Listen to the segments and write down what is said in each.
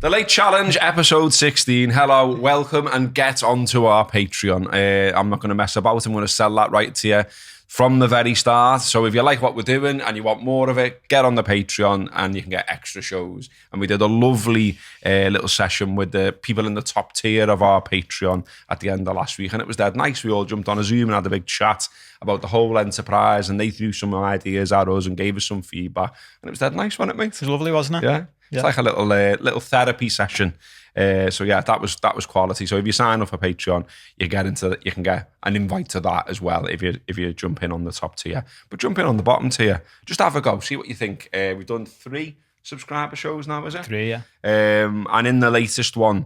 The Late Challenge, episode 16. Hello, welcome, and get onto our Patreon. I'm not going to mess about. I'm going to sell that right to you from the very start. So if you like what we're doing and you want more of it, get on the Patreon and you can get extra shows. And we did a lovely little session with the people in the top tier of our Patreon at the end of last week. And it was dead nice. We all jumped on a Zoom and had a big chat about the whole enterprise. And they threw some ideas at us and gave us some feedback. And it was dead nice, wasn't it, mate? It was lovely, wasn't it? Yeah. It's like a little therapy session. So yeah, that was quality. So if you sign up for Patreon, you can get an invite to that as well if you jump in on the top tier. But jump in on the bottom tier. Just have a go, see what you think. We've done 3 subscriber shows now, is it? 3, yeah. And in the latest one,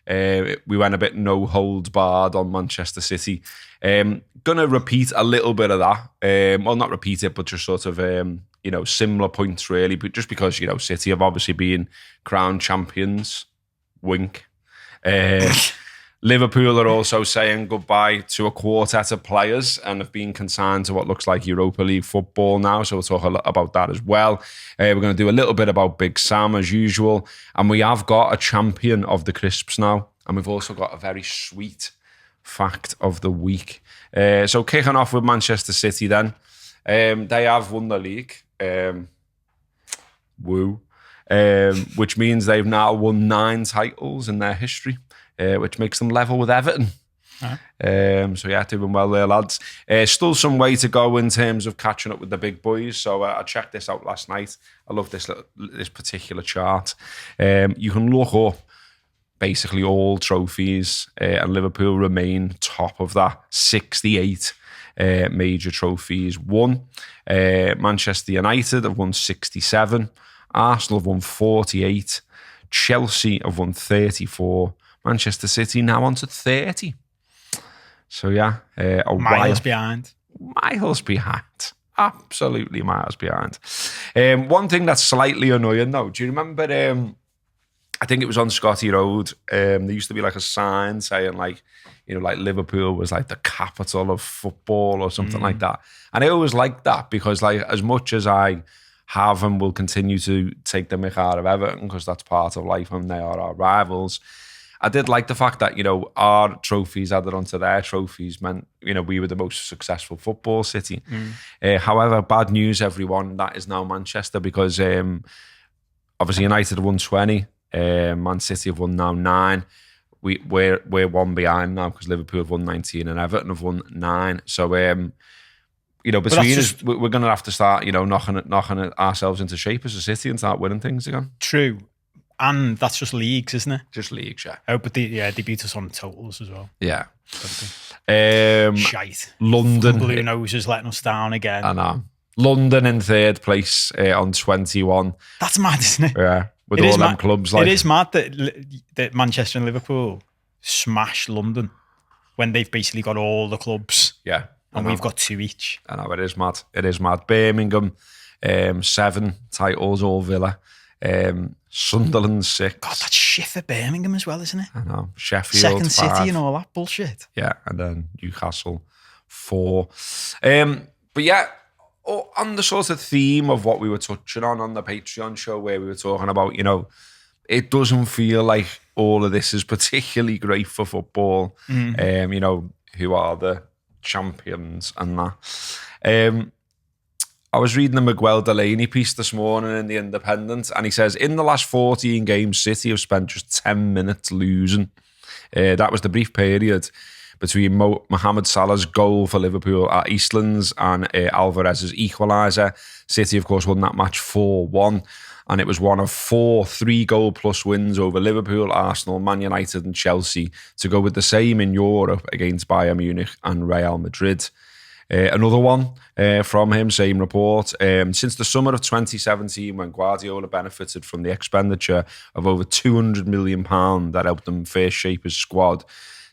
we went a bit no holds barred on Manchester City. Gonna repeat a little bit of that. Well, not repeat it, but just sort of similar points really. But just because City have obviously been crowned champions. Wink. Liverpool are also saying goodbye to a quartet of players and have been consigned to what looks like Europa League football now. So we'll talk a lot about that as well. We're going to do a little bit about Big Sam as usual. And we have got a champion of the crisps now. And we've also got a very sweet fact of the week. So kicking off with Manchester City then. They have won the league. Woo. Which means they've now won 9 titles in their history, which makes them level with Everton. So yeah, doing well there, lads. Still some way to go in terms of catching up with the big boys. So I checked this out last night. I love this particular chart. You can look up basically all trophies, and Liverpool remain top of that. 68 major trophies won. Manchester United have won 67. Arsenal have won 48. Chelsea have won 34. Manchester City now on to 30. So yeah, miles behind. Miles behind. Absolutely miles behind. One thing that's slightly annoying though, do you remember, I think it was on Scotty Road, there used to be like a sign saying like Liverpool was like the capital of football or something like that. And I always liked that because like as much as I have and will continue to take the mick out of Everton because that's part of life and they are our rivals. I did like the fact that, our trophies added onto their trophies meant, we were the most successful football city. However, bad news, everyone, that is now Manchester because obviously United have won 20, Man City have won now 9. We're 1 behind now because Liverpool have won 19 and Everton have won 9. So, between us, we're going to have to start, knocking ourselves into shape as a city and start winning things again. True. And that's just leagues, isn't it? Just leagues, yeah. Oh, but they beat us on totals as well. Yeah. Shite. London. Blue Noses letting us down again. I know. London in 3rd place on 21. That's mad, isn't it? Yeah. With all them clubs. It is mad that Manchester and Liverpool smash London when they've basically got all the clubs. Yeah. And we've got 2 each. I know, it is mad. It is mad. Birmingham, 7 titles, all Villa. Sunderland 6. God, that's shit for Birmingham as well, isn't it? I know. Sheffield 2nd 5. City and all that bullshit. Yeah, and then Newcastle 4. But yeah, on the sort of theme of what we were touching on the Patreon show where we were talking about, it doesn't feel like all of this is particularly great for football. Who are the champions and that. I was reading the Miguel Delaney piece this morning in The Independent, and he says, in the last 14 games, City have spent just 10 minutes losing. That was the brief period between Mohamed Salah's goal for Liverpool at Eastlands and Alvarez's equaliser. City, of course, won that match 4-1, and it was one of 4 3-goal plus wins over Liverpool, Arsenal, Man United and Chelsea to go with the same in Europe against Bayern Munich and Real Madrid. Another one from him, same report. Since the summer of 2017, when Guardiola benefited from the expenditure of over £200 million that helped them first shape his squad,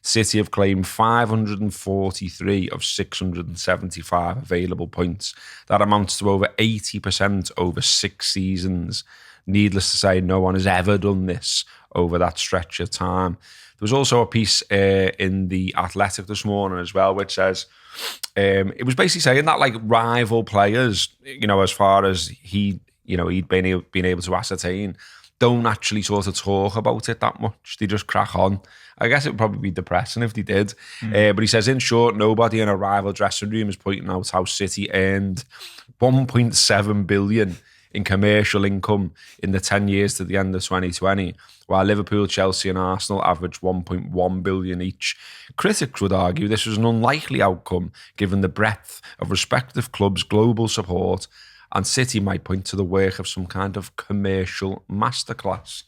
City have claimed 543 of 675 available points. That amounts to over 80% over 6 seasons. Needless to say, no one has ever done this over that stretch of time. There was also a piece in The Athletic this morning as well, which says, it was basically saying that like rival players, as far as he'd been able to ascertain, don't actually sort of talk about it that much. They just crack on. I guess it would probably be depressing if they did. But he says, in short, nobody in a rival dressing room is pointing out how City earned 1.7 billion in commercial income in the 10 years to the end of 2020, while Liverpool, Chelsea and Arsenal averaged 1.1 billion each. Critics would argue this was an unlikely outcome given the breadth of respective clubs' global support, and City might point to the work of some kind of commercial masterclass.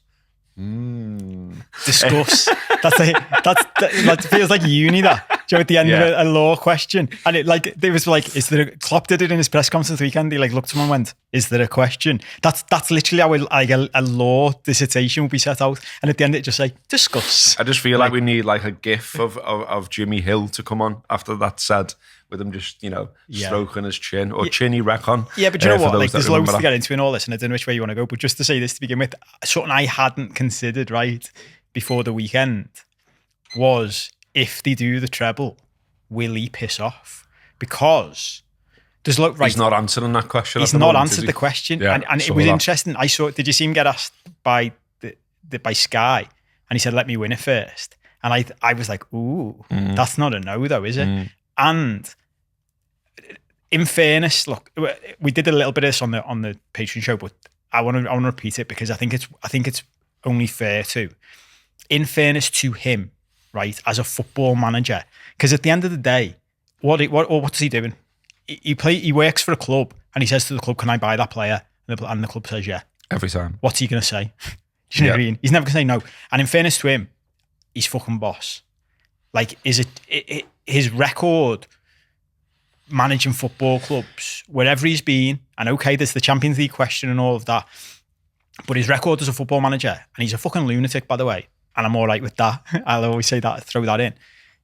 Discuss. That feels like uni, that. Do you know, at the end of a law question, and it was like, is there Klopp did it in his press conference this weekend. He looked at someone and went, "Is there a question?" That's literally how a law dissertation would be set out, and at the end it just discuss. I just feel like we need a gif of Jimmy Hill to come on after that's said, with him just stroking his chin, or chinny recon. Yeah, but you know what? There's loads to get into in all this, and I don't know which way you want to go. But just to say this to begin with, something I hadn't considered before the weekend was, if they do the treble, will he piss off? Because there's he's not answering that question. He's not answered the question, and it was interesting. Did you see him get asked by Sky, and he said, "Let me win it first." And I was like, "Ooh, that's not a no, though, is it?" And in fairness, look, we did a little bit of this on the Patreon show, but I want to repeat it because I think it's only fair to. In fairness to him, right, as a football manager, because at the end of the day, what's he doing? He works for a club, and he says to the club, "Can I buy that player?" And the club says, "Yeah." Every time. What's he going to say? Do you know what I mean? He's never going to say no. And in fairness to him, he's fucking boss. Is it his record managing football clubs wherever he's been? And okay, there's the Champions League question and all of that, but his record as a football manager, and he's a fucking lunatic, by the way, and I'm all right with that. I'll always say that, throw that in.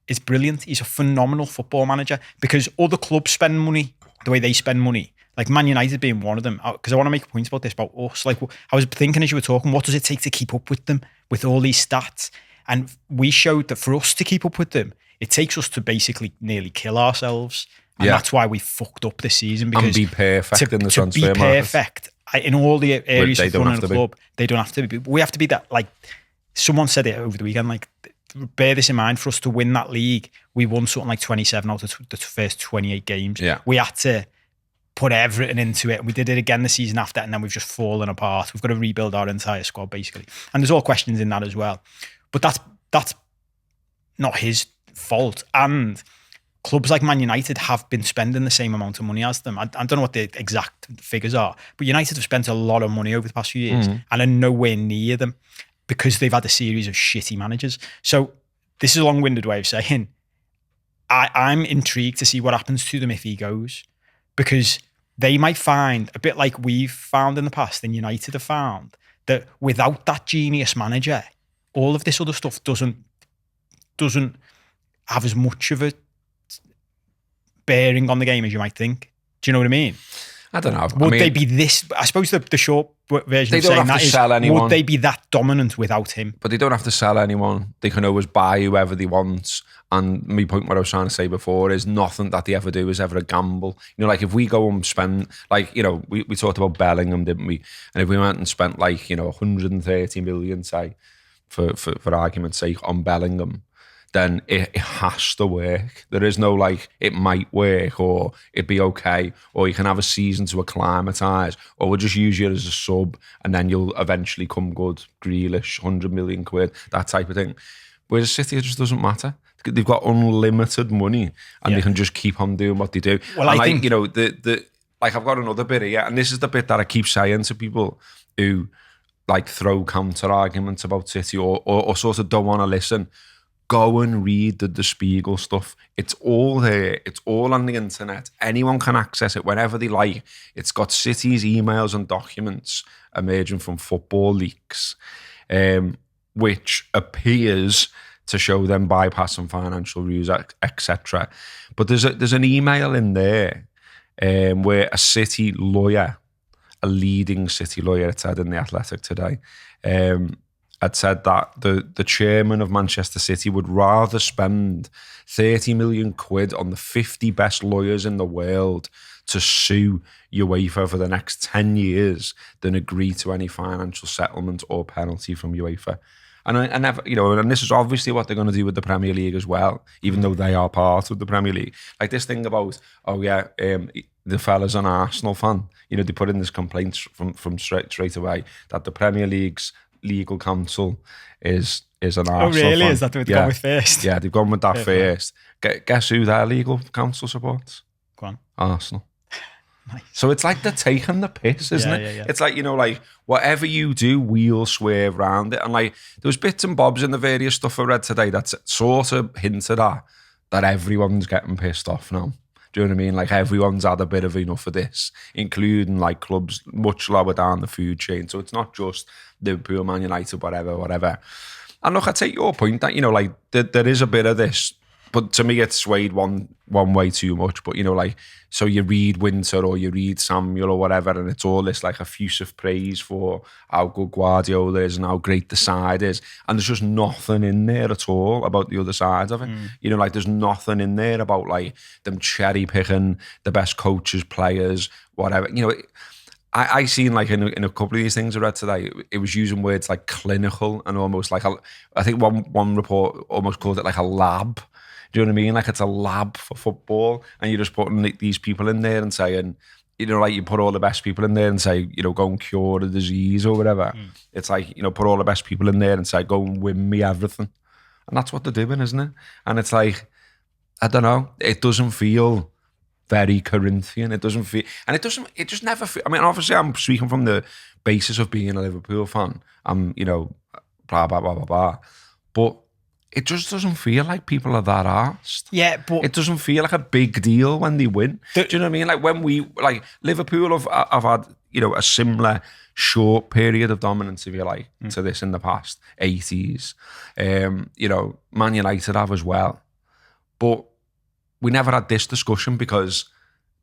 It's brilliant. He's a phenomenal football manager, because other clubs spend money the way they spend money. Like Man United being one of them. Because I want to make a point about this, about us. I was thinking as you were talking, what does it take to keep up with them, with all these stats? And we showed that for us to keep up with them, it takes us to basically nearly kill ourselves. And that's why we fucked up this season. Because and be perfect in the transfer market. To be perfect in all the areas of running a club, they don't have to be. We have to be that, someone said it over the weekend, bear this in mind, for us to win that league, we won something like 27 out of the first 28 games. Yeah. We had to put everything into it. We did it again the season after, and then we've just fallen apart. We've got to rebuild our entire squad, basically. And there's all questions in that as well. But that's not his fault. And clubs like Man United have been spending the same amount of money as them. I don't know what the exact figures are, but United have spent a lot of money over the past few years and are nowhere near them, because they've had a series of shitty managers. So this is a long-winded way of saying I'm intrigued to see what happens to them if he goes, because they might find, a bit like we've found in the past and United have found, that without that genius manager, all of this other stuff doesn't have as much of a bearing on the game as you might think. Do you know what I mean? I don't know. Would they be this? I suppose the short version of saying that is, would they be that dominant without him? But they don't have to sell anyone. They can always buy whoever they want. And my point, what I was trying to say before, is nothing that they ever do is ever a gamble. If we go and spend, we talked about Bellingham, didn't we? And if we went and spent 130 million, say, for argument's sake, on Bellingham, then it has to work. There is no it might work, or it'd be okay, or you can have a season to acclimatise, or we'll just use you as a sub and then you'll eventually come good. Grealish, 100 million quid, that type of thing. Whereas City, it just doesn't matter. They've got unlimited money and they can just keep on doing what they do. Well, and I think, I've got another bit here, and this is the bit that I keep saying to people who throw counter arguments about City or sort of don't want to listen. Go and read the Spiegel stuff. It's all there. It's all on the internet. Anyone can access it whenever they like. It's got City's emails and documents emerging from football leaks, which appears to show them bypassing financial rules, etc. But there's an email in there where a City lawyer, a leading City lawyer, it said in The Athletic today, had said that the chairman of Manchester City would rather spend 30 million quid on the 50 best lawyers in the world to sue UEFA for the next 10 years than agree to any financial settlement or penalty from UEFA. And I never, and this is obviously what they're going to do with the Premier League as well, even though they are part of the Premier League. Like this thing about, the fella's an Arsenal fan. They put in this complaint from straight away that the Premier League's legal counsel is an Arsenal fan. Oh, really? Fan. Is that what they've gone with first? Yeah, they've gone with that first. Guess who their legal counsel supports? Go on. Arsenal. Nice. So it's like they're taking the piss, isn't it? Yeah. It's like, like whatever you do, we'll swerve around it. And like there was bits and bobs in the various stuff I read today that sort of hinted at that everyone's getting pissed off now. Do you know what I mean? Like everyone's had a bit of enough of this, including like clubs much lower down the food chain. So it's not just Liverpool, Man United, whatever. And look, I take your point that, like there is a bit of this, but to me it's swayed one way too much. But, so you read Winter or you read Samuel or whatever, and it's all this like effusive praise for how good Guardiola is and how great the side is. And there's just nothing in there at all about the other side of it. Like there's nothing in there about like them cherry picking the best coaches, players, whatever. I seen like in a couple of these things I read today, it was using words like clinical and almost like, I think one report almost called it like a lab. Do you know what I mean? Like it's a lab for football, and you're just putting these people in there and saying, like you put all the best people in there and say, go and cure the disease or whatever. It's like, put all the best people in there and say, go and win me everything. And that's what they're doing, isn't it? And it's like, I don't know, it doesn't feel very Corinthian. It doesn't feel, and it just never feel, I mean, obviously I'm speaking from the basis of being a Liverpool fan. I'm, blah, blah, blah, blah, blah. But it just doesn't feel like people are that arsed. Yeah, but it doesn't feel like a big deal when they win. Do you know what I mean? Like when Liverpool have had, a similar short period of dominance, if you like, to this in the past, 80s. Man United have as well. But we never had this discussion because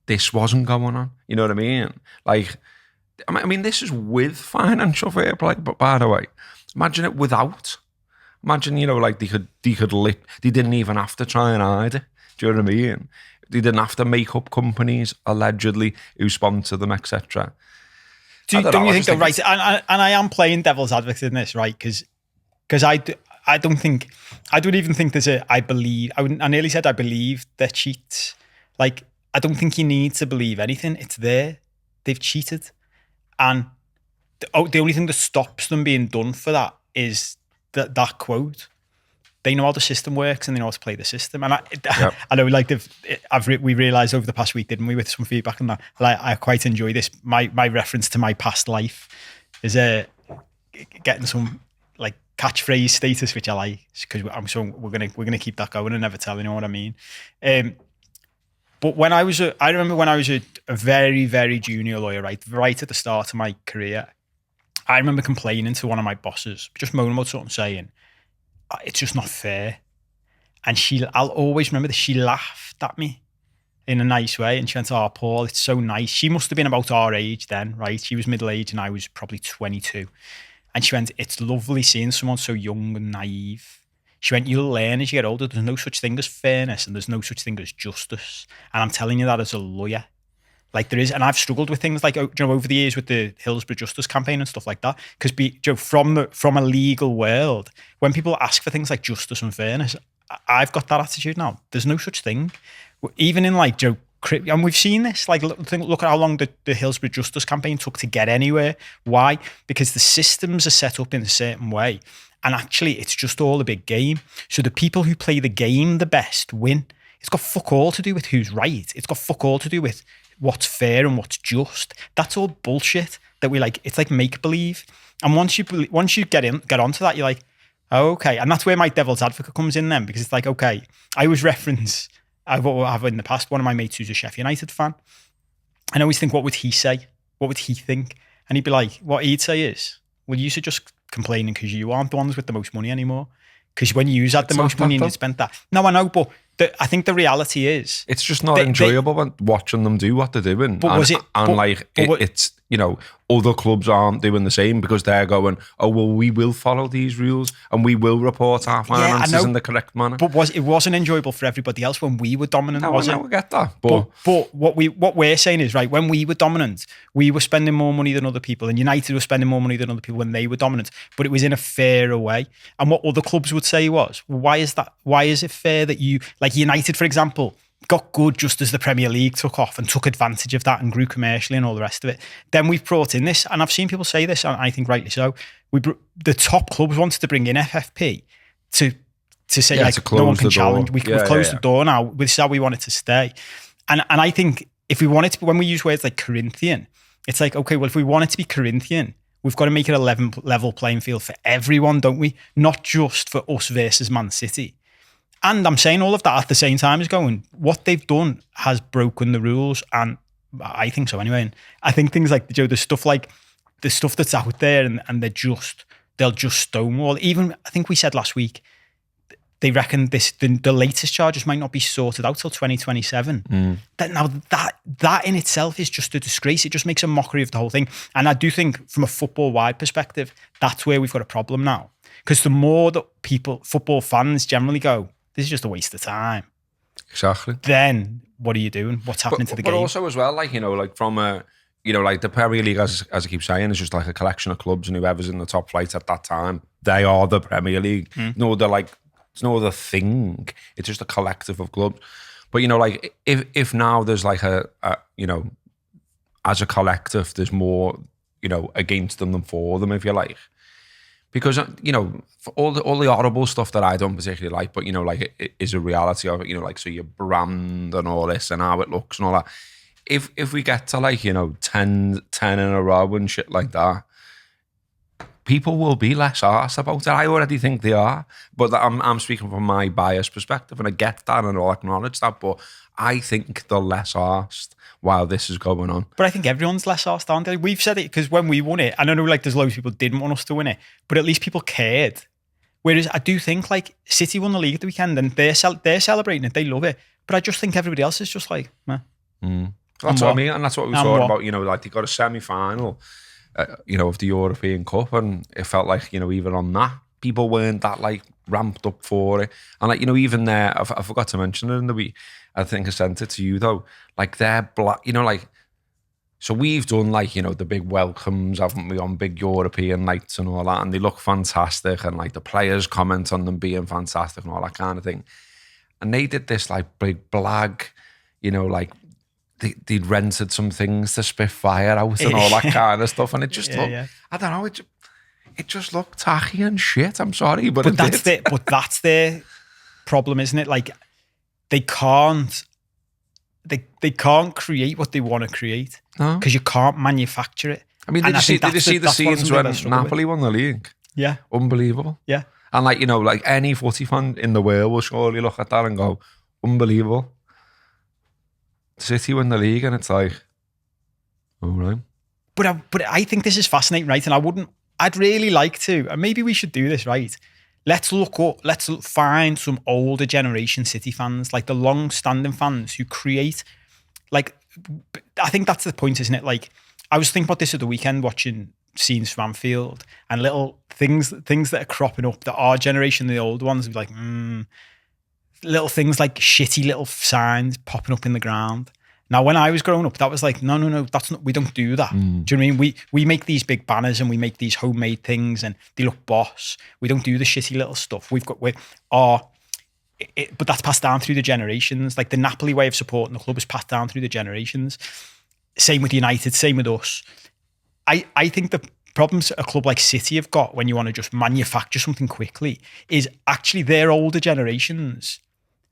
this wasn't going on. You know what I mean? Like, I mean, this is with financial fair play, but by the way, imagine it without. Imagine, like they didn't even have to try and hide it. Do you know what I mean? They didn't have to make up companies, allegedly, who sponsor them, etc. Don't you think they're right? And I am playing devil's advocate in this, right? Because I don't even think there's I nearly said I believe they're cheats. Like, I don't think you need to believe anything. It's there. They've cheated. And the only thing that stops them being done for that is that quote. They know how the system works and they know how to play the system. And I know, like we realised over the past week, didn't we, with some feedback on that? Like, I quite enjoy this. My reference to my past life is getting some like catchphrase status, which I like, because we're gonna keep that going and never tell, you know what I mean? But when I remember when I was a very, very junior lawyer, right at the start of my career, I remember complaining to one of my bosses, just moaning about something, saying, it's just not fair. And I'll always remember that she laughed at me in a nice way. And she went, oh, Paul, it's so nice. She must have been about our age then, right? She was middle-aged and I was probably 22. And she went, it's lovely seeing someone so young and naive. She went, you'll learn as you get older. There's no such thing as fairness and there's no such thing as justice. And I'm telling you that as a lawyer. Like there is, and I've struggled with things like, over the years with the Hillsborough Justice campaign and stuff like that. Because from a legal world, when people ask for things like justice and fairness, I've got that attitude now. There's no such thing. Even in like, and we've seen this, like look at how long the Hillsborough Justice campaign took to get anywhere. Why? Because the systems are set up in a certain way. And actually, it's just all a big game. So the people who play the game the best win. It's got fuck all to do with who's right. It's got fuck all to do with what's fair and what's just. That's all bullshit that we like. It's like make believe. And once you get onto that, you're like, oh, okay. And that's where my devil's advocate comes in then, because it's like, okay, I always reference, I've in the past, one of my mates who's a Sheffield United fan. And I always think, what would he say? What would he think? And he'd be like, what he'd say is, well, you should just complaining because you aren't the ones with the most money anymore. Because when you had the most money and you spent that. No, I know, but I think the reality is, it's just not enjoyable when watching them do what they're doing. But was it? And other clubs aren't doing the same because they're going, oh, well, we will follow these rules and we will report our finances in the correct manner. But it wasn't enjoyable for everybody else when we were dominant, was it? I get that. But what we're saying is, right, when we were dominant, we were spending more money than other people, and United were spending more money than other people when they were dominant, but it was in a fairer way. And what other clubs would say was, why is that? Why is it fair that you, like United, for example, got good just as the Premier League took off and took advantage of that and grew commercially and all the rest of it. Then we've brought in this, and I've seen people say this, and I think rightly so. The top clubs wanted to bring in FFP to say no one can challenge. We've closed the door now. This is how we want it to stay. And I think if we want it to, when we use words like Corinthian, it's like, okay, well, if we want it to be Corinthian, we've got to make it a level playing field for everyone, don't we? Not just for us versus Man City. And I'm saying all of that at the same time as going, what they've done has broken the rules. And I think so anyway. And I think things like, the stuff that's out there and they'll just stonewall. Even, I think we said last week, they reckon the latest charges might not be sorted out till 2027. That in itself is just a disgrace. It just makes a mockery of the whole thing. And I do think from a football-wide perspective, that's where we've got a problem now. Because the more that football fans generally go, this is just a waste of time. Exactly. Then what are you doing? What's happening to the game? But also as well, from a, the Premier League, as I keep saying, is just like a collection of clubs, and whoever's in the top flight at that time, they are the Premier League. No, they're like, it's no other thing. It's just a collective of clubs. But, if now there's like a as a collective, there's more, against them than for them, if you like. Because, for all the horrible stuff that I don't particularly like, but, it is a reality of it, so your brand and all this and how it looks and all that. If we get to 10 in a row and shit like that, people will be less arsed about it. I already think they are, but I'm speaking from my biased perspective, and I get that and I'll acknowledge that, but I think they're less arsed while this is going on. But I think everyone's less arsed, aren't they? We've said it because when we won it, and I know there's loads of people didn't want us to win it, but at least people cared. Whereas I do think City won the league at the weekend and they're celebrating it, they love it, but I just think everybody else is just like, meh. That's what I mean, and that's what we were talking about, they got a semi-final of the European Cup, and it felt like, even on that, people weren't that ramped up for it. And even there, I forgot to mention it in the week, I think I sent it to you though, they're black, so we've done the big welcomes, haven't we, on big European nights and all that, and they look fantastic, and the players comment on them being fantastic and all that kind of thing. And they did this big blag, they'd rented some things to spit fire out and all that kind of stuff, and it just looked, I don't know, it just looked tacky and shit. I'm sorry, but that's their problem, isn't it? They can't create what they want to create because you can't manufacture it. I mean, did you see the scenes when Napoli won the league? Yeah, unbelievable. Yeah, and any footy fan in the world will surely look at that and go, unbelievable. City win the league, and it's like, all right. But I think this is fascinating, right? And I'd really like to, and maybe we should do this, right? Let's find some older generation City fans, the long-standing fans who create, I think that's the point, isn't it? I was thinking about this at the weekend, watching scenes from Anfield and little things that are cropping up that our generation, the old ones, would be little things like shitty little signs popping up in the ground. Now, when I was growing up, that was no, that's not, we don't do that. Do you know what I mean? We make these big banners and we make these homemade things and they look boss. We don't do the shitty little stuff. But that's passed down through the generations. The Napoli way of supporting the club is passed down through the generations. Same with United, same with us. I think the problems a club like City have got when you want to just manufacture something quickly is actually their older generations.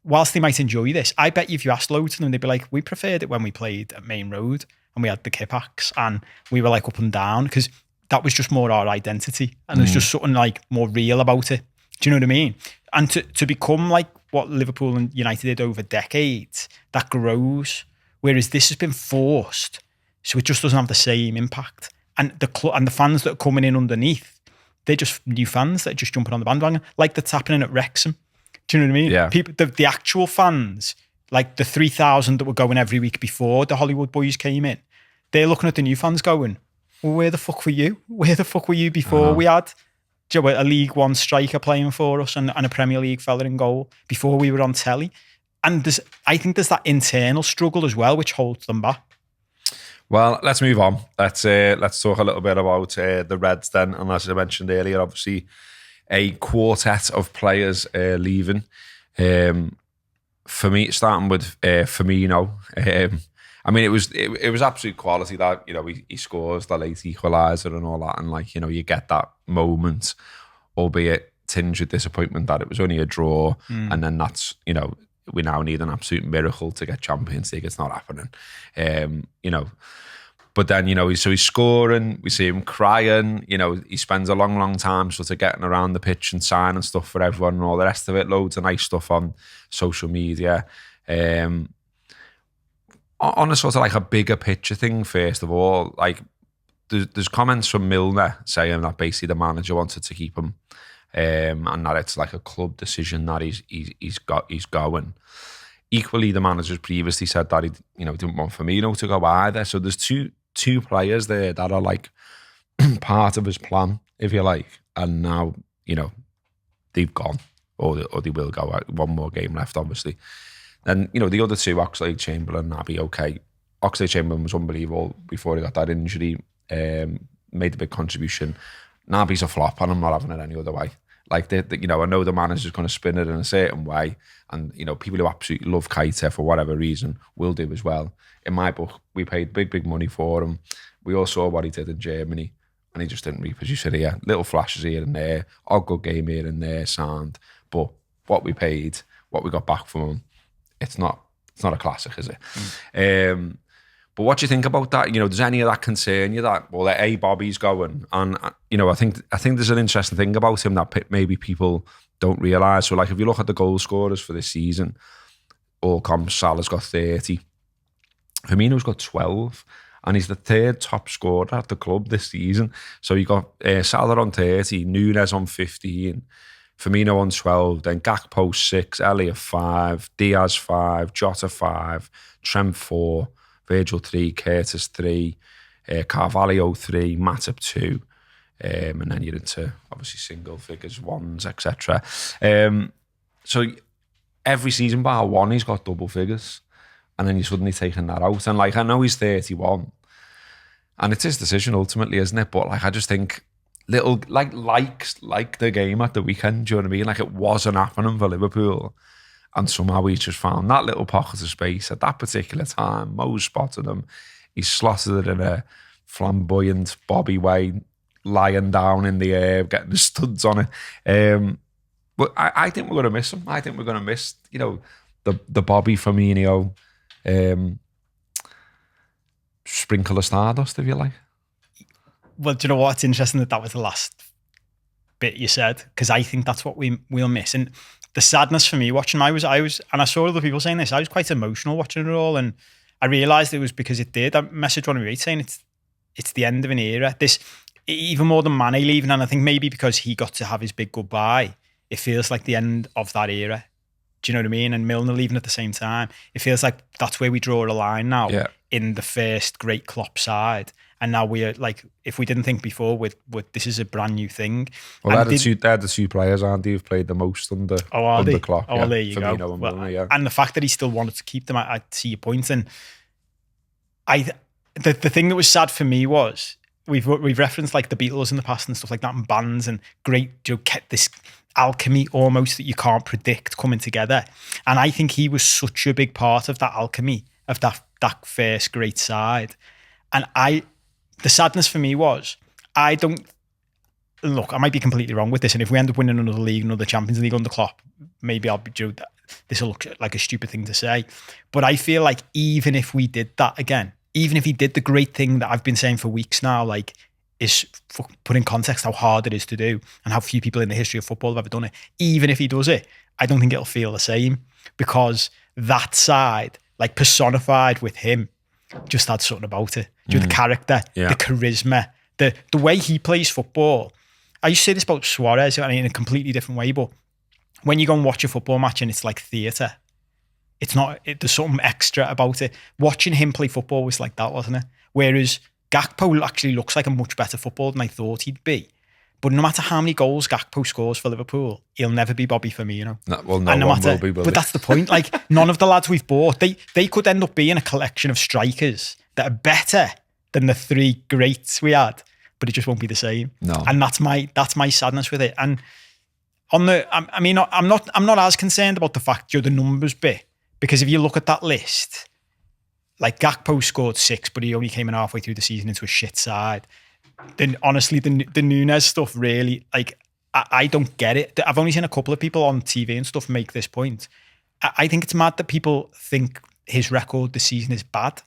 Whilst they might enjoy this, I bet you if you asked loads of them, they'd be like, we preferred it when we played at Main Road and we had the kipacks and we were up and down because that was just more our identity and there's just something more real about it. Do you know what I mean? And to become what Liverpool and United did over decades, that grows. Whereas this has been forced, so it just doesn't have the same impact. And the fans that are coming in underneath, they're just new fans that are just jumping on the bandwagon, that's happening at Wrexham. Do you know what I mean? Yeah. People, the actual fans, the 3,000 that were going every week before the Hollywood boys came in, they're looking at the new fans going, well, where the fuck were you? Where the fuck were you before we had a League One striker playing for us and a Premier League fella in goal, before we were on telly? And I think there's that internal struggle as well, which holds them back. Well, let's move on. Let's talk a little bit about the Reds then. And as I mentioned earlier, obviously a quartet of players leaving. For me, starting with Firmino. I mean, it was absolute quality that, you know, he scores the late equaliser and all that, and like, you know, you get that moment, albeit tinged with disappointment that it was only a draw, and then that's, you know, we now need an absolute miracle to get Champions League. It's not happening, you know. But then, you know, he's scoring, we see him crying, you know, he spends a long, long time sort of getting around the pitch and signing stuff for everyone and all the rest of it, loads of nice stuff on social media. On a sort of like a bigger picture thing, first of all, like there's comments from Milner saying that basically the manager wanted to keep him, and that it's like a club decision that he's going. Equally, the manager's previously said that he didn't want Firmino to go either. So there's two players there that are like part of his plan, if you like, and now, you know, they've gone, or they will go. One more game left, obviously. And, you know, the other two, Oxlade-Chamberlain, Naby, okay. Oxlade-Chamberlain was unbelievable before he got that injury, made a big contribution. Naby's a flop, and I'm not having it any other way. Like, you know, I know the manager's going to spin it in a certain way, and, you know, people who absolutely love Keita for whatever reason will do as well. In my book, we paid big money for him. We all saw what he did in Germany, and he just didn't reproduce it here. Little flashes here and there, odd good game here and there, sound. But what we paid, what we got back from him, it's not a classic, is it? But what do you think about that? You know, does any of that concern you, that, well, A, Bobby's going? And, you know, I think there's an interesting thing about him that maybe people don't realise. So, like, if you look at the goal scorers for this season, all comps, Salah's got 30. Firmino's got 12. And he's the third top scorer at the club this season. So you got Salah on 30, Núñez on 15, Firmino on 12, then Gakpo 6, Elliott 5, Diaz 5, Jota 5, Trent 4, Virgil 3, Curtis 3, Carvalho 3, Matip 2, and then you're into obviously single figures, ones, etc. So every season bar one, he's got double figures, and then you're suddenly taking that out. And like, I know he's 31, and it's his decision ultimately, isn't it? But like, I just think little like the game at the weekend, do you know what I mean? Like, it wasn't happening for Liverpool, and somehow he just found that little pocket of space at that particular time. Mo spotted him, he slotted it in a flamboyant Bobby way, lying down in the air, getting the studs on it. But I think we're going to miss him. I think we're going to miss, you know, the Bobby Firmino sprinkle of stardust, if you like. Well, do you know what? It's interesting that was the last bit you said, because I think that's what we'll miss. And the sadness for me watching, I was, and I saw other people saying this, I was quite emotional watching it all, and I realised it was because it did. I messaged one of you saying it's the end of an era. This, even more than Mane leaving, and I think maybe because he got to have his big goodbye, it feels like the end of that era. Do you know what I mean? And Milner leaving at the same time, it feels like that's where we draw a line now, in the first great Klopp side. And now we're like, if we didn't think before, with this is a brand new thing. Well, they're the two players, aren't they, who've played the most under Klopp. Oh, there you go. And, Milner, and the fact that he still wanted to keep them, I see your point. And the thing that was sad for me was, we've referenced like the Beatles in the past and stuff like that, and bands and great, you know, this alchemy almost that you can't predict coming together. And I think he was such a big part of that alchemy, of that first great side. And the sadness for me was, I might be completely wrong with this, and if we end up winning another league, another Champions League under Klopp, maybe I'll be Joe. This will look like a stupid thing to say, but I feel like even if we did that again, even if he did the great thing that I've been saying for weeks now, like, is put in context how hard it is to do and how few people in the history of football have ever done it. Even if he does it, I don't think it'll feel the same, because that side, like personified with him, just had something about it. The character, the charisma, the way he plays football. I used to say this about Suarez, I mean, in a completely different way, but when you go and watch a football match and it's like theatre, it's not, there's something extra about it. Watching him play football was like that, wasn't it? Whereas Gakpo actually looks like a much better footballer than I thought he'd be. But no matter how many goals Gakpo scores for Liverpool, he'll never be Bobby Firmino. No one will be. But that's the point. Like, none of the lads we've bought, they could end up being a collection of strikers that are better than the 3 greats we had, but it just won't be the same. No. And that's my sadness with it. And I'm not as concerned about the fact the numbers bit, because if you look at that list, like Gakpo scored 6, but he only came in halfway through the season into a shit side. Then honestly, the Nunes stuff really, like, I don't get it. I've only seen a couple of people on TV and stuff make this point. I think it's mad that people think his record this season is bad.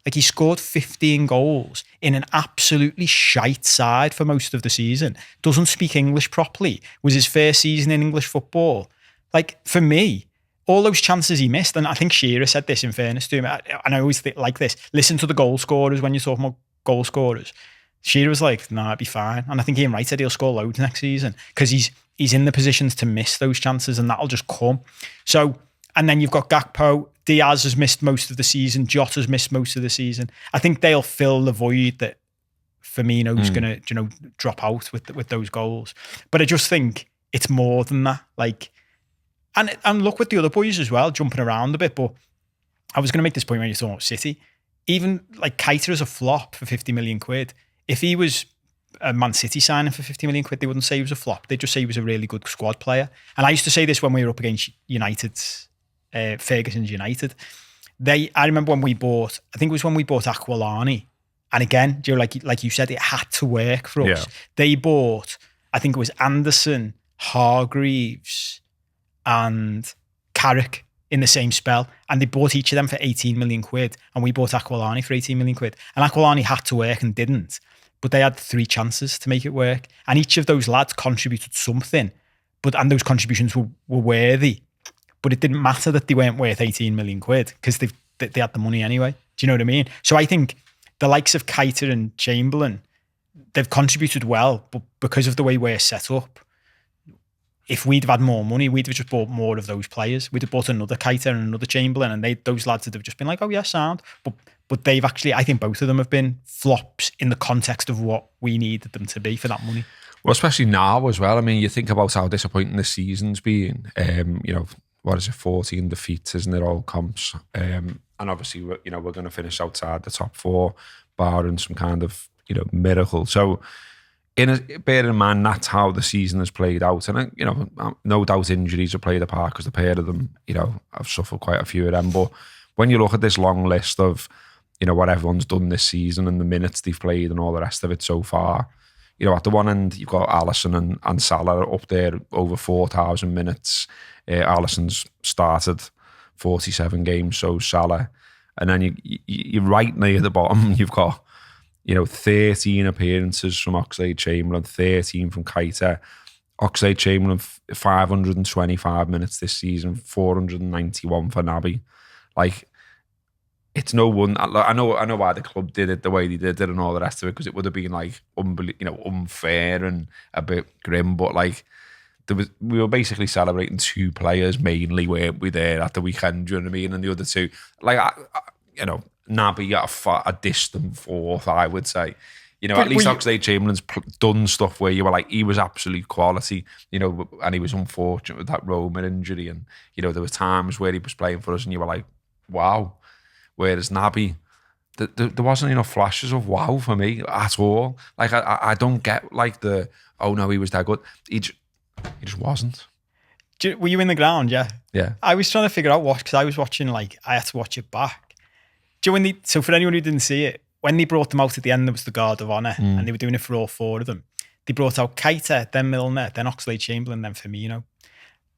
Like, he scored 15 goals in an absolutely shite side for most of the season. Doesn't speak English properly. Was his first season in English football. Like, for me, all those chances he missed, and I think Shearer said this in fairness to him, and I always think like this, listen to the goal scorers when you're talking about goal scorers. Shearer was like, nah, it'd be fine. And I think Ian Wright said he'll score loads next season because he's in the positions to miss those chances, and that'll just come. So, and then you've got Gakpo, Diaz has missed most of the season, Jota's missed most of the season. I think they'll fill the void that Firmino's going to, drop out with those goals. But I just think it's more than that. Like, and look with the other boys as well, jumping around a bit. But I was going to make this point when you're talking about City. Even like Keita is a flop for 50 million quid. If he was a Man City signing for 50 million quid, they wouldn't say he was a flop. They'd just say he was a really good squad player. And I used to say this when we were up against United's, Ferguson's United. I remember when we bought, I think it was when we bought Aquilani. And again, like you said, it had to work for us. Yeah. They bought, I think it was Anderson, Hargreaves, and Carrick in the same spell, and they bought each of them for 18 million quid, and we bought Aquilani for 18 million quid. And Aquilani had to work and didn't, but they had 3 chances to make it work. And each of those lads contributed something, and those contributions were worthy. But it didn't matter that they weren't worth 18 million quid because they had the money anyway. Do you know what I mean? So I think the likes of Keita and Chamberlain, they've contributed well, but because of the way we're set up, if we'd have had more money, we'd have just bought more of those players. We'd have bought another Keita and another Chamberlain, and those lads would have just been like, oh yeah, sound. But they've actually, I think both of them have been flops in the context of what we needed them to be for that money. Well, especially now as well. I mean, you think about how disappointing this season's been. 14 defeats, isn't it, all comps? And obviously, we're going to finish outside the top 4, barring some kind of, miracle. So, bear in mind, that's how the season has played out. And, no doubt injuries have played a part because the pair of them, I've suffered quite a few of them. But when you look at this long list of, what everyone's done this season and the minutes they've played and all the rest of it so far, at the one end, you've got Alisson and Salah up there over 4,000 minutes. Alisson's started 47 games, so Salah. And then you're right near the bottom, you've got 13 appearances from Oxlade-Chamberlain, 13 from Keita. Oxlade-Chamberlain, 525 minutes this season, 491 for Naby. Like, it's no one. I know why the club did it the way they did it and all the rest of it, because it would have been like unfair and a bit grim. But like, we were basically celebrating 2 players mainly, weren't we, there at the weekend? Do you know what I mean? And the other 2, like, Naby at a distant 4th, I would say. At least Oxlade-Chamberlain's done stuff where you were like, he was absolute quality, and he was unfortunate with that Roma injury. And, there were times where he was playing for us and you were like, wow. Whereas Naby, there wasn't enough flashes of wow for me at all. Like, I don't get like oh no, he was that good. He just wasn't. Were you in the ground? Yeah. Yeah. I was trying to figure out what, because I was watching, like, I had to watch it back. So for anyone who didn't see it, when they brought them out at the end, there was the Guard of Honour, and they were doing it for all 4 of them. They brought out Keita, then Milner, then Oxlade-Chamberlain, then Firmino.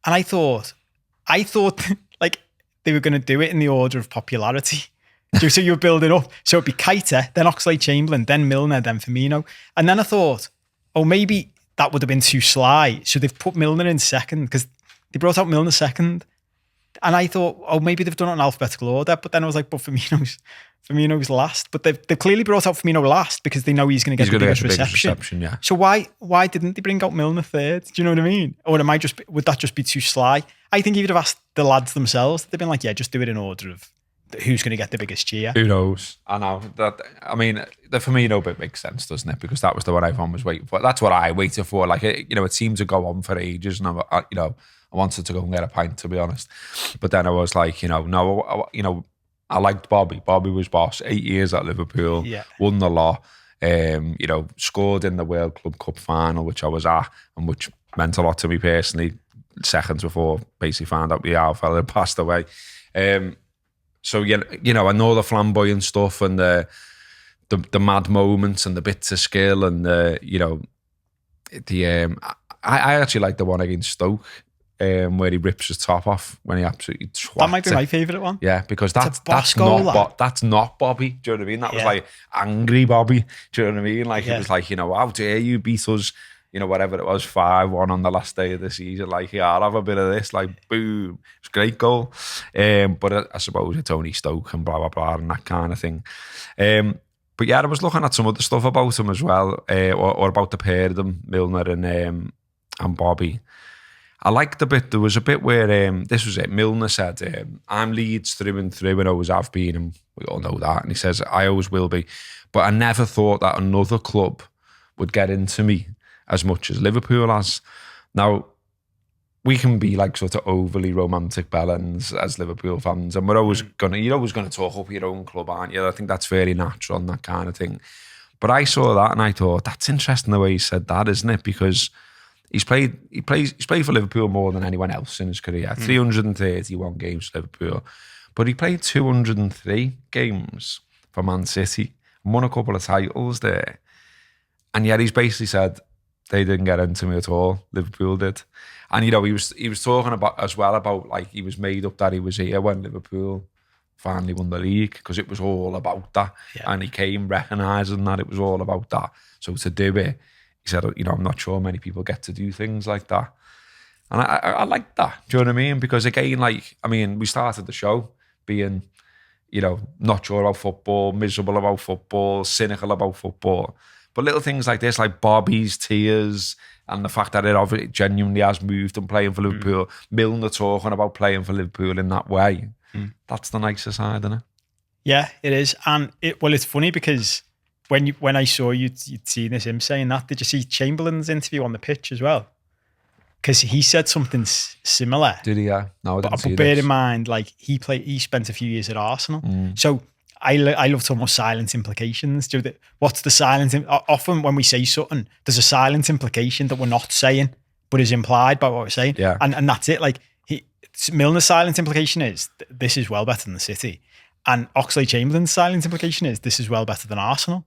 And I thought like they were going to do it in the order of popularity. So you were building up. So it'd be Keita, then Oxlade-Chamberlain, then Milner, then Firmino. And then I thought, oh, maybe that would have been too sly. So they've put Milner in second, because they brought out Milner second. And I thought, oh, maybe they've done it in alphabetical order. But then I was like, but Firmino's last. But they've clearly brought out Firmino last because they know he's going to get the biggest reception. Yeah. So why didn't they bring out Milner third? Do you know what I mean? Or would that just be too sly? I think he would have asked the lads themselves. They've been like, yeah, just do it in order of who's going to get the biggest cheer. Who knows? I know that. I mean, the Firmino bit makes sense, doesn't it? Because that was the one everyone was waiting for. That's what I waited for. Like, it seemed to go on for ages, and I wanted to go and get a pint, to be honest. But then I was like, no, I liked Bobby. Bobby was boss. 8 years at Liverpool, won the lot. Scored in the World Club Cup final, which I was at, and which meant a lot to me personally. Seconds before, basically found out the fella had passed away. So I know the flamboyant stuff and the mad moments and the bits of skill and I actually like the one against Stoke where he rips his top off when he absolutely twats That might be it. my favourite one. Yeah, because that's not Bobby. Do you know what I mean? That was like angry Bobby. Do you know what I mean? Like it was like, how dare you beat us? Whatever it was, 5-1 on the last day of the season. Like, I'll have a bit of this. Like, boom. It's a great goal. But I suppose it's only Stoke and blah, blah, blah, and that kind of thing. But yeah, I was looking at some other stuff about him as well, or about the pair of them, Milner and Bobby. I liked the bit, there was a bit where, this was it, Milner said, I'm Leeds through and through and always have been, and we all know that. And he says, I always will be. But I never thought that another club would get into me as much as Liverpool has. Now, we can be like sort of overly romantic bellends as Liverpool fans, and you're always gonna talk up your own club, aren't you? I think that's very natural and that kind of thing. But I saw that and I thought, that's interesting the way he said that, isn't it? Because he's played for Liverpool more than anyone else in his career. 331 games for Liverpool. But he played 203 games for Man City and won a couple of titles there. And yet he's basically said, they didn't get into me at all. Liverpool did. And, he was talking about like he was made up that he was here when Liverpool finally won the league because it was all about that. Yeah. And he came recognising that it was all about that. So to do it, he said, I'm not sure many people get to do things like that. And I like that. Do you know what I mean? Because again, we started the show being, not sure about football, miserable about football, cynical about football. But little things like this, like Bobby's tears and the fact that it genuinely has moved and playing for Liverpool, Milner talking about playing for Liverpool in that way, that's the nicer side, isn't it? Yeah, it is. And it's funny because when I saw you'd seen him saying that, did you see Chamberlain's interview on the pitch as well? Because he said something similar. Did he? Yeah. No, I didn't see But bear in mind, like he spent a few years at Arsenal. So I love talking about silent implications. What's the silent? Often when we say something, there's a silent implication that we're not saying, but is implied by what we're saying. Yeah. And that's it. Like Milner's silent implication is this is well better than the City, and Oxlade-Chamberlain's silent implication is this is well better than Arsenal,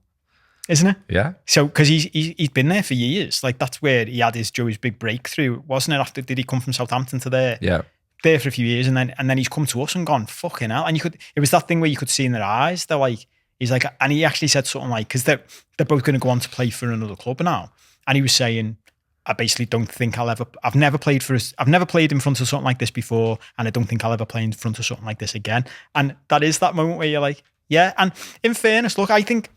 isn't it? Yeah. So because he's been there for years. Like that's where he had his big breakthrough, wasn't it? Did he come from Southampton to there? Yeah. There for a few years and then he's come to us and gone fucking hell, and it was that thing where you could see in their eyes they're like, he's like, and he actually said something like, because they're both going to go on to play for another club now, and he was saying, I basically don't think I've never played in front of something like this before, and I don't think I'll ever play in front of something like this again. And that is that moment where you're like, yeah. And in fairness, look, I think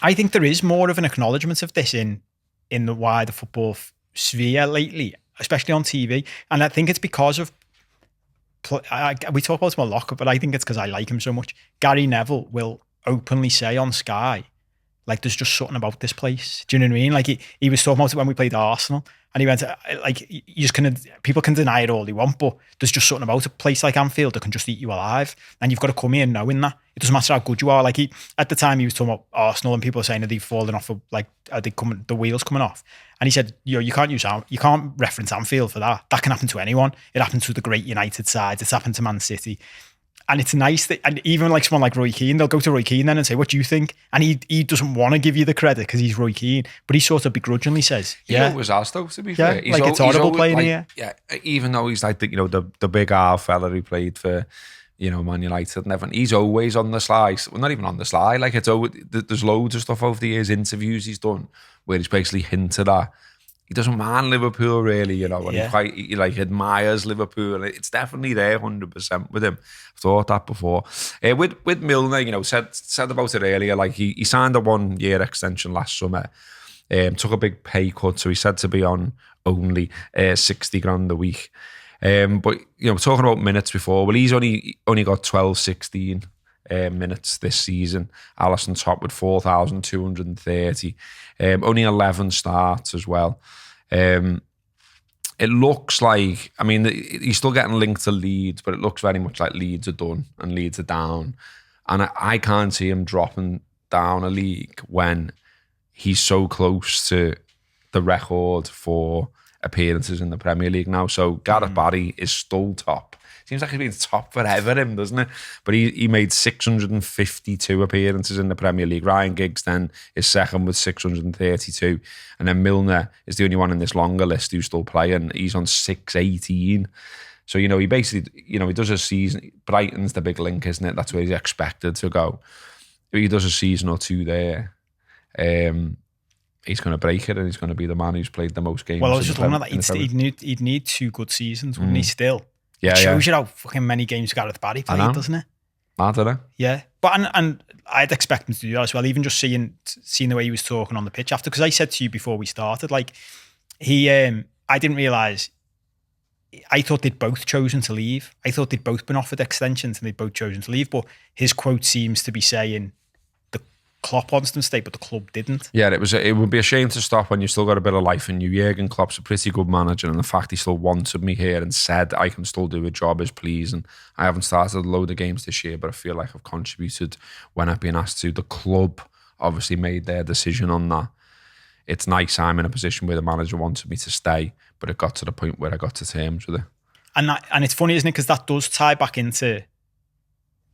there is more of an acknowledgement of this in the wider football sphere lately, especially on TV, and I think it's because of we talk about him a lot, but I think it's because I like him so much. Gary Neville will openly say on Sky, like, there's just something about this place. Do you know what I mean? Like he was talking about it when we played Arsenal, and he went, like, people can deny it all they want, but there's just something about a place like Anfield that can just eat you alive, and you've got to come here knowing that. It doesn't matter how good you are. Like at the time he was talking about Arsenal, and people were saying that they've fallen off, like, are they coming, the wheels coming off? And he said, you can't reference Anfield for that. That can happen to anyone. It happened to the great United sides. It's happened to Man City. And it's nice that, and even like someone like Roy Keane, they'll go to Roy Keane then and say, what do you think? And he doesn't want to give you the credit because he's Roy Keane, but he sort of begrudgingly says, yeah. He always has though, to be fair. Like it's horrible playing here. Yeah, even though he's like the big R fella who played for, Man United and everything, he's always on the sly. Well, not even on the sly. Like there's loads of stuff over the years, interviews he's done where he's basically hinted at he doesn't mind Liverpool really, and he admires Liverpool. It's definitely there 100% with him. I've thought that before. With Milner, said about it earlier, like he signed a 1-year extension last summer, took a big pay cut, so he said to be on only 60 grand a week. But, talking about minutes before, well, he's only got 12, 16 minutes this season. Alisson top with 4,230. Only 11 starts as well. It looks like, he's still getting linked to Leeds, but it looks very much like Leeds are done and Leeds are down. And I can't see him dropping down a league when he's so close to the record for appearances in the Premier League now. So Gareth Barry is still top. Seems like he's been top forever, doesn't it? But he made 652 appearances in the Premier League. Ryan Giggs then is second with 632. And then Milner is the only one in this longer list who's still playing. He's on 618. So, he basically, he does a season. Brighton's the big link, isn't it? That's where he's expected to go. If he does a season or two there, he's going to break it and he's going to be the man who's played the most games. Well, I was just wondering that he'd need 2 good seasons, wouldn't he, still? Yeah, it shows you how fucking many games Gareth Barry played, doesn't it? I don't know. Yeah. But and I'd expect him to do that as well, even just seeing the way he was talking on the pitch after, because I said to you before we started, like, I didn't realise, I thought they'd both chosen to leave. I thought they'd both been offered extensions and they'd both chosen to leave, but his quote seems to be saying Klopp wants them to stay, but the club didn't. Yeah, it would be a shame to stop when you've still got a bit of life in you. Jurgen Klopp's a pretty good manager, and the fact he still wanted me here and said I can still do a job is pleasing. I haven't started a load of games this year, but I feel like I've contributed when I've been asked to. The club obviously made their decision on that. It's nice I'm in a position where the manager wanted me to stay, but it got to the point where I got to terms with it. And it's funny, isn't it? Because that does tie back into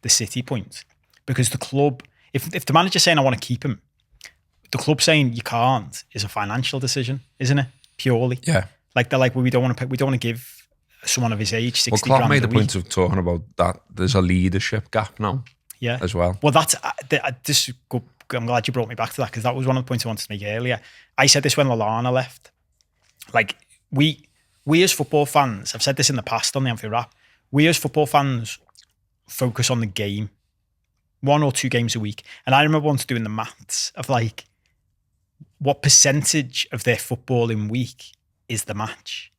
the City point, because the club, if the manager's saying I want to keep him, the club saying you can't is a financial decision, isn't it? Purely. Yeah. Like they're like, well, we don't want to give someone of his age 60 grand. Klopp made the point of talking about that there's a leadership gap now. Yeah. As well. Well, I'm glad you brought me back to that, because that was one of the points I wanted to make earlier. I said this when Lallana left. Like, we as football fans, I've said this in the past on the Anfield Wrap, we as football fans focus on the game. 1 or 2 games a week. And I remember once doing the maths of like, what percentage of their footballing week is the match?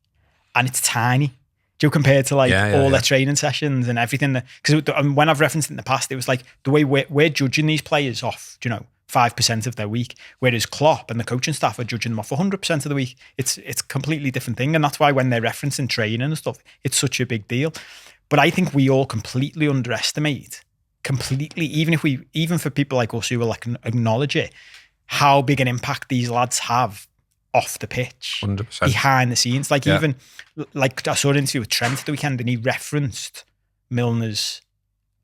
And it's tiny. Compared to their training sessions and everything. Because when I've referenced it in the past, it was like the way we're judging these players off, 5% of their week, whereas Klopp and the coaching staff are judging them off 100% of the week. It's a completely different thing. And that's why when they're referencing training and stuff, it's such a big deal. But I think we all completely underestimate, even for people like us who will acknowledge it, how big an impact these lads have off the pitch, 100%. Behind the scenes. Even I saw an interview with Trent the weekend, and he referenced Milner's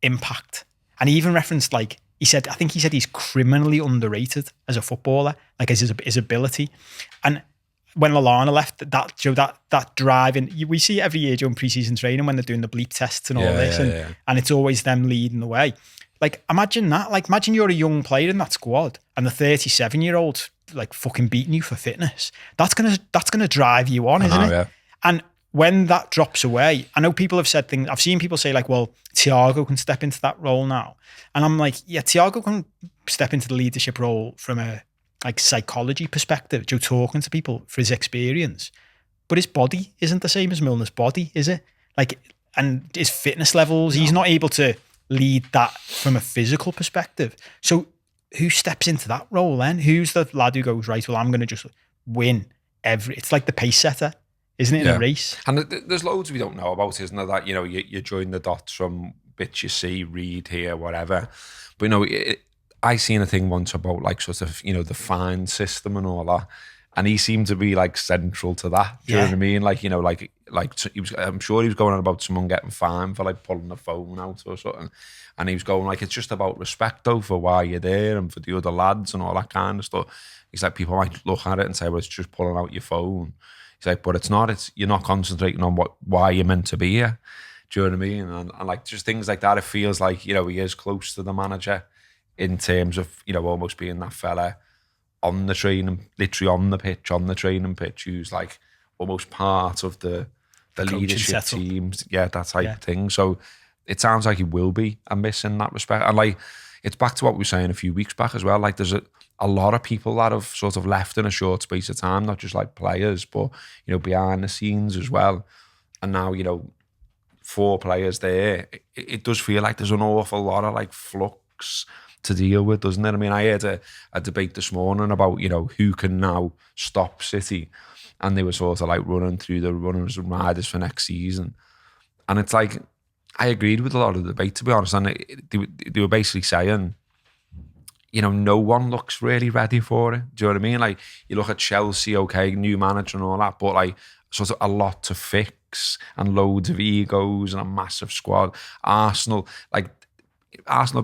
impact, and he even referenced I think he said he's criminally underrated as a footballer, his ability. And when Lallana left, that drive, and we see it every year during pre-season training when they're doing the bleep tests and all this, and it's always them leading the way. Imagine that. Imagine you're a young player in that squad, and the 37-year-old fucking beating you for fitness. That's gonna drive you on, isn't it? Yeah. And when that drops away, I know people have said things. I've seen people say well, Thiago can step into that role now, and I'm like, yeah, Thiago can step into the leadership role from a psychology perspective, talking to people for his experience, but his body isn't the same as Milner's body, is it? And his fitness levels, he's not able to lead that from a physical perspective. So who steps into that role then? Who's the lad who goes, right, well, I'm going to just win it's like the pace setter, isn't it, in a race? And there's loads we don't know about, isn't there? That, you join the dots from bits you see, read here, whatever. But, I seen a thing once about the fine system and all that. And he seemed to be central to that. Do you know what I mean? I'm sure he was going on about someone getting fined for pulling the phone out or something. And he was going it's just about respect though for why you're there and for the other lads and all that kind of stuff. He's people might look at it and say, well, it's just pulling out your phone. He's but it's not. You're not concentrating on why you're meant to be here. Do you know what I mean? And just things like that. It feels he is close to the manager in terms of almost being that fella on the training, literally on the training pitch, who's almost part of the leadership teams, that type of thing. So it sounds like he will be a miss in that respect. And it's back to what we were saying a few weeks back as well. There's a lot of people that have sort of left in a short space of time, not just players, but behind the scenes as well. and now, 4 players there, it does feel like there's an awful lot of like flux to deal with, doesn't it? I mean, I heard a debate this morning about, who can now stop City, and they were sort of like running through the runners and riders for next season. And it's like, I agreed with a lot of the debate, to be honest, and they were basically saying, no one looks really ready for it. Do you know what I mean? Like, you look at Chelsea, okay, new manager and all that, but like sort of a lot to fix and loads of egos and a massive squad. Arsenal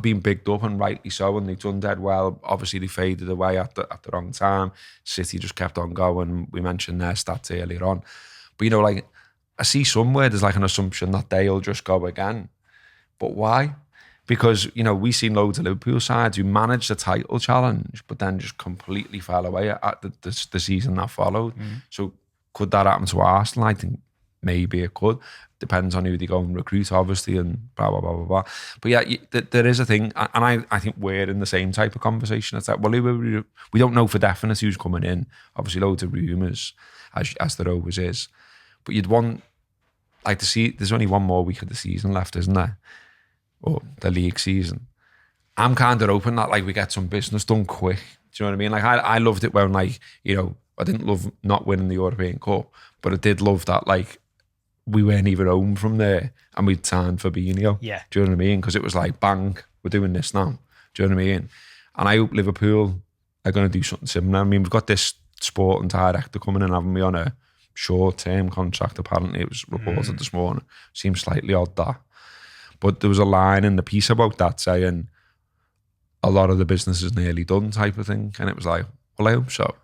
being bigged up, and rightly so, and they've done dead well. Obviously, they faded away at the wrong time. City just kept on going. We mentioned their stats earlier on. But, like, I see somewhere there's like an assumption that they'll just go again. But why? Because, we've seen loads of Liverpool sides who managed the title challenge, but then just completely fell away at the season that followed. So could that happen to Arsenal? I think maybe it could. Depends on who they go and recruit, obviously, and blah, blah, blah, blah, blah. But yeah, there is a thing, and I think we're in the same type of conversation. It's like, well, we don't know for definite who's coming in. Obviously, loads of rumours, as there always is. But you'd want, like, to see, there's only one more week of the season left, isn't there? Or the league season. I'm kind of hoping that, like, we get some business done quick. Do you know what I mean? Like, I loved it when, like, I didn't love not winning the European Cup, but I did love that, like, we weren't even home from there and we'd signed Firmino. Yeah. Do you know what I mean? Because it was like, bang, we're doing this now. Do you know what I mean? And I hope Liverpool are going to do something similar. I mean, we've got this sporting director coming in, having me on a short-term contract, apparently. It was reported this morning. Seems slightly odd, that. But there was a line in the piece about that saying a lot of the business is nearly done type of thing. And it was like, well, I hope so.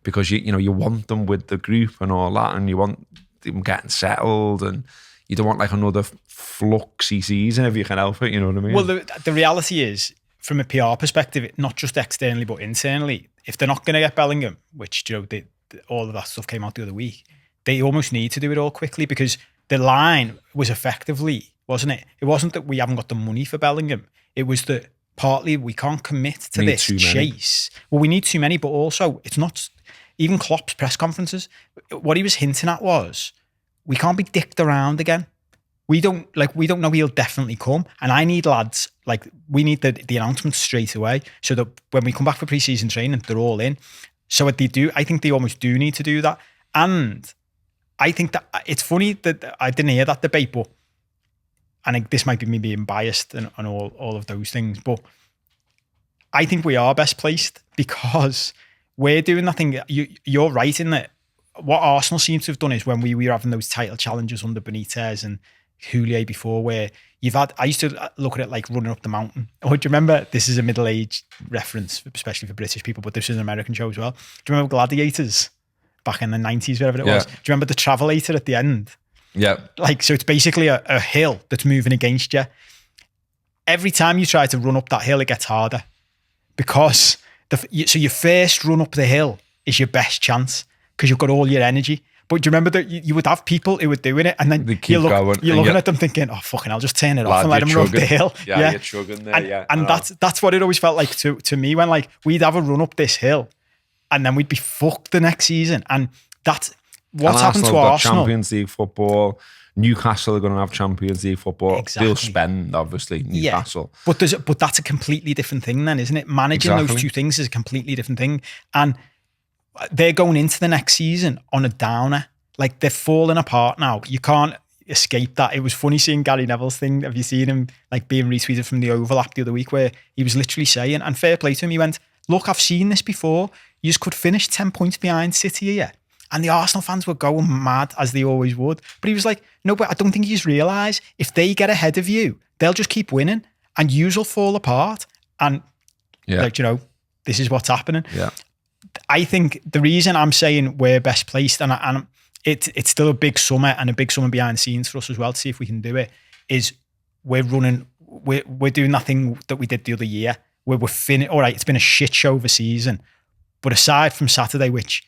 Because, you want them with the group and all that, and you want them getting settled, and you don't want like another fluxy season if you can help it, you know what I mean? Well, the reality is, from a PR perspective, not just externally but internally, if they're not going to get Bellingham, which, all of that stuff came out the other week, they almost need to do it all quickly, because the line was effectively, wasn't it? It wasn't that we haven't got the money for Bellingham. It was that partly we can't commit to this chase. Well, we need too many, but also it's not, even Klopp's press conferences, what he was hinting at was, we can't be dicked around again. We don't know he'll definitely come. And I need lads, like, we need the announcement straight away, so that when we come back for pre-season training, they're all in. So what they do, I think they almost do need to do that. And I think that it's funny that I didn't hear that debate, but, and this might be me being biased and all of those things, but I think we are best placed because we're doing that thing. You're right in that what Arsenal seems to have done is when we were having those title challenges under Benitez and Houllier before, where I used to look at it like running up the mountain. Oh, do you remember, this is a middle-aged reference, especially for British people, but this is an American show as well. Do you remember Gladiators back in the 90s, whatever it was? Do you remember the Travelator at the end? Yeah. Like, so it's basically a hill that's moving against you. Every time you try to run up that hill, it gets harder because so your first run up the hill is your best chance because you've got all your energy. But do you remember that you would have people who were doing it and then you're looking at them thinking, oh, fucking, I'll just turn it off and let them run up the hill. Yeah, you're chugging there, And that's what it always felt like to me when, like, we'd have a run up this hill and then we'd be fucked the next season. And that's what's happened to Arsenal. Champions League football. Newcastle are going to have Champions League football. Exactly. They'll spend, obviously, Newcastle. Yeah, but that's a completely different thing then, isn't it? Managing those two things is a completely different thing. And they're going into the next season on a downer. Like, they're falling apart now. You can't escape that. It was funny seeing Gary Neville's thing. Have you seen him, like, being retweeted from the overlap the other week, where he was literally saying, and fair play to him, he went, look, I've seen this before. You just could finish 10 points behind City here. And the Arsenal fans were going mad, as they always would. But he was like, no, but I don't think you just realise, if they get ahead of you, they'll just keep winning and yous will fall apart. And, like, this is what's happening. Yeah. I think the reason I'm saying we're best placed, and it's still a big summer and a big summer behind the scenes for us as well to see if we can do it, is we're doing that thing that we did the other year, where we're all right, it's been a shit show of a season. But aside from Saturday, which...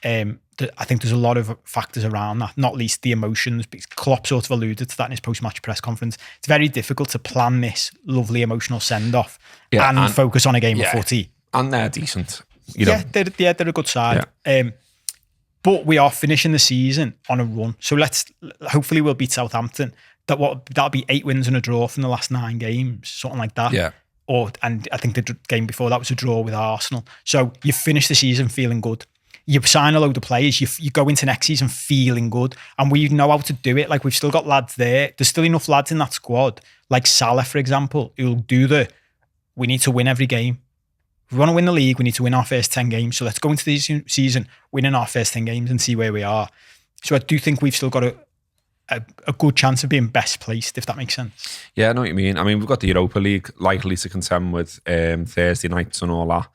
I think there's a lot of factors around that, not least the emotions. Klopp sort of alluded to that in his post-match press conference. It's very difficult to plan this lovely emotional send-off and focus on a game of footy. And they're decent. They're a good side. Yeah. But we are finishing the season on a run. So hopefully we'll beat Southampton. That'll be 8 wins and a draw from the last 9 games, something like that. Yeah. And I think the game before that was a draw with Arsenal. So you finish the season feeling good. You sign a load of players. You go into next season feeling good, and we know how to do it. Like, we've still got lads there. There's still enough lads in that squad, like Salah, for example, who'll do we need to win every game. If we want to win the league, we need to win our first 10 games. So let's go into this season winning our first 10 games and see where we are. So I do think we've still got a good chance of being best placed, if that makes sense. Yeah, I know what you mean. I mean, we've got the Europa League likely to contend with Thursday nights and all that.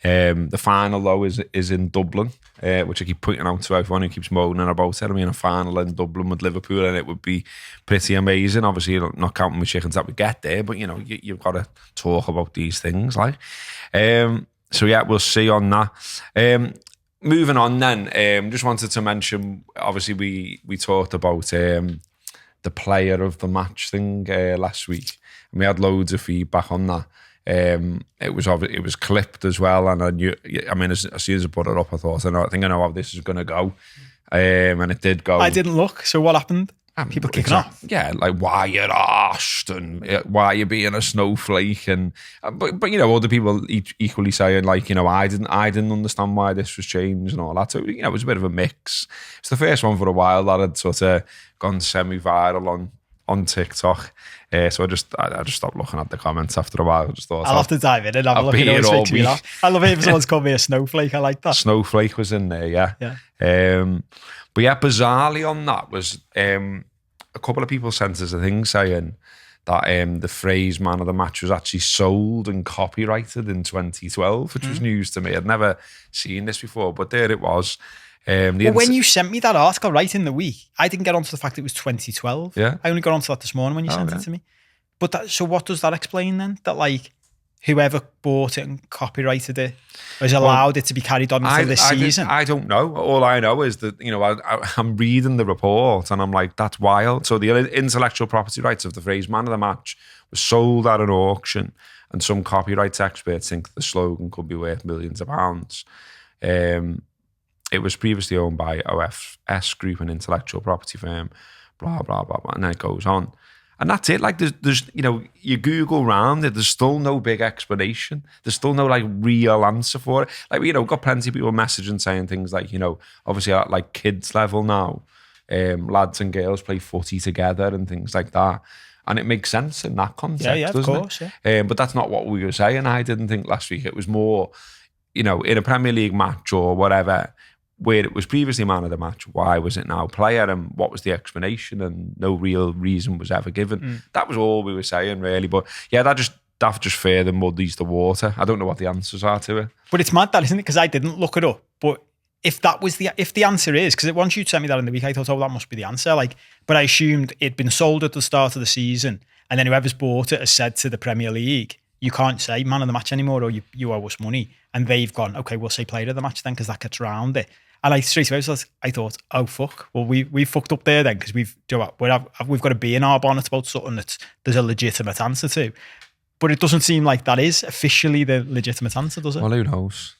The final, though, is in Dublin, which I keep pointing out to everyone who keeps moaning about it. I mean, a final in Dublin with Liverpool, and it would be pretty amazing. Obviously, not counting the chickens that we get there, but, you know, you've got to talk about these things. Like, so, yeah, we'll see on that. Moving on then, just wanted to mention, obviously, we talked about the player of the match thing last week, and we had loads of feedback on that. It was clipped as well, and I knew. I mean, as soon as I put it up, I thought, I think I know how this is going to go, and it did go. I didn't look. So what happened? People kicking off. Yeah, like, why you're arsed, and why you being a snowflake, and but you know, other people equally saying, like, you know, I didn't understand why this was changed and all that. So, you know, it was a bit of a mix. It's the first one for a while that had sort of gone semi-viral on TikTok. So I just stopped looking at the comments after a while. I just thought, I'll have to dive in and have a look. It always makes me laugh. I love it if someone's called me a snowflake. I like that. Snowflake was in there, yeah. But yeah, bizarrely on that was a couple of people sent us a thing saying that the phrase "man of the match" was actually sold and copyrighted in 2012, which was news to me. I'd never seen this before, but there it was. When you sent me that article right in the week, I didn't get onto the fact it was 2012. Yeah. I only got onto that this morning when you sent it to me. But so what does that explain then? That, like, whoever bought it and copyrighted it is allowed it to be carried on until this season? I don't know. All I know is that, you know, I'm reading the report and I'm like, that's wild. So the intellectual property rights of the phrase "man of the match" was sold at an auction, and some copyright experts think the slogan could be worth millions of pounds. It was previously owned by OFS Group, an intellectual property firm, blah, blah, blah, blah. And then it goes on. And that's it. Like, there's you know, you Google around it, there's still no big explanation. There's still no, like, real answer for it. Like, you know, we've got plenty of people messaging saying things like, you know, obviously at, like, kids level now, lads and girls play footy together and things like that. And it makes sense in that context, doesn't course, it? Yeah. But that's not what we were saying. I didn't think last week. It was more, you know, in a Premier League match or whatever, where it was previously man of the match, why was it now player, and what was the explanation, and no real reason was ever given. That was all we were saying, really. But yeah, that just further muddies the water. I don't know what the answers are to it. But it's mad, that, isn't it? Because I didn't look it up. But if the answer is, because once you sent me that in the week, I thought, oh, that must be the answer. Like, but I assumed it'd been sold at the start of the season, and then whoever's bought it has said to the Premier League, you can't say man of the match anymore, or you owe us money. And they've gone, okay, we'll say player of the match then, because that gets around it. And straight away, I thought, oh, fuck. Well, we fucked up there then, because we've got to be in our bonnet about something that there's a legitimate answer to. But it doesn't seem like that is officially the legitimate answer, does it? Well, who knows?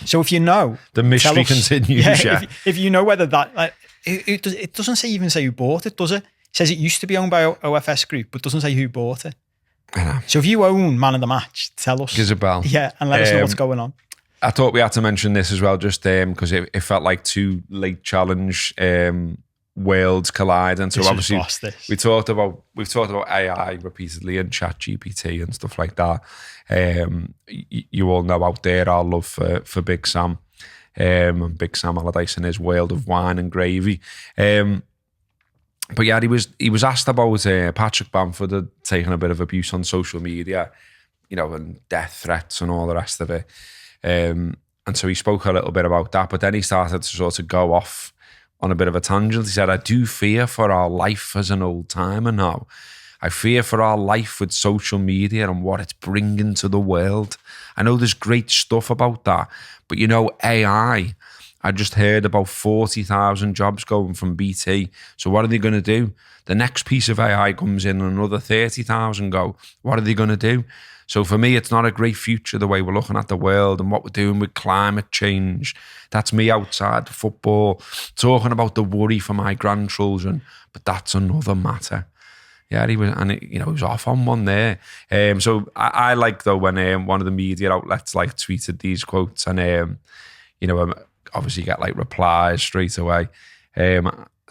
So if you know, the mystery continues. Yeah. If you know whether that, it doesn't even say who bought it, does it? It says it used to be owned by OFS Group, but doesn't say who bought it. So if you own man of the match, tell us. Give us a bell. Yeah, and let us know what's going on. I thought we had to mention this as well, just because it felt like two late challenge worlds colliding. So obviously we've talked about AI repeatedly and ChatGPT and stuff like that. You all know out there our love for Big Sam, and Big Sam Allardyce in his world of wine and gravy. But yeah, he was asked about Patrick Bamford had taken a bit of abuse on social media, you know, and death threats and all the rest of it. And so he spoke a little bit about that, but then he started to sort of go off on a bit of a tangent. He said, I do fear for our life as an old timer now. I fear for our life with social media and what it's bringing to the world. I know there's great stuff about that, but you know, AI, I just heard about 40,000 jobs going from BT. So what are they going to do? The next piece of AI comes in and another 30,000 go. What are they going to do? So for me, it's not a great future the way we're looking at the world and what we're doing with climate change. That's me outside football, talking about the worry for my grandchildren, but that's another matter. Yeah, he was, and he was off on one there. So I like though when one of the media outlets like tweeted these quotes, and obviously get like replies straight away.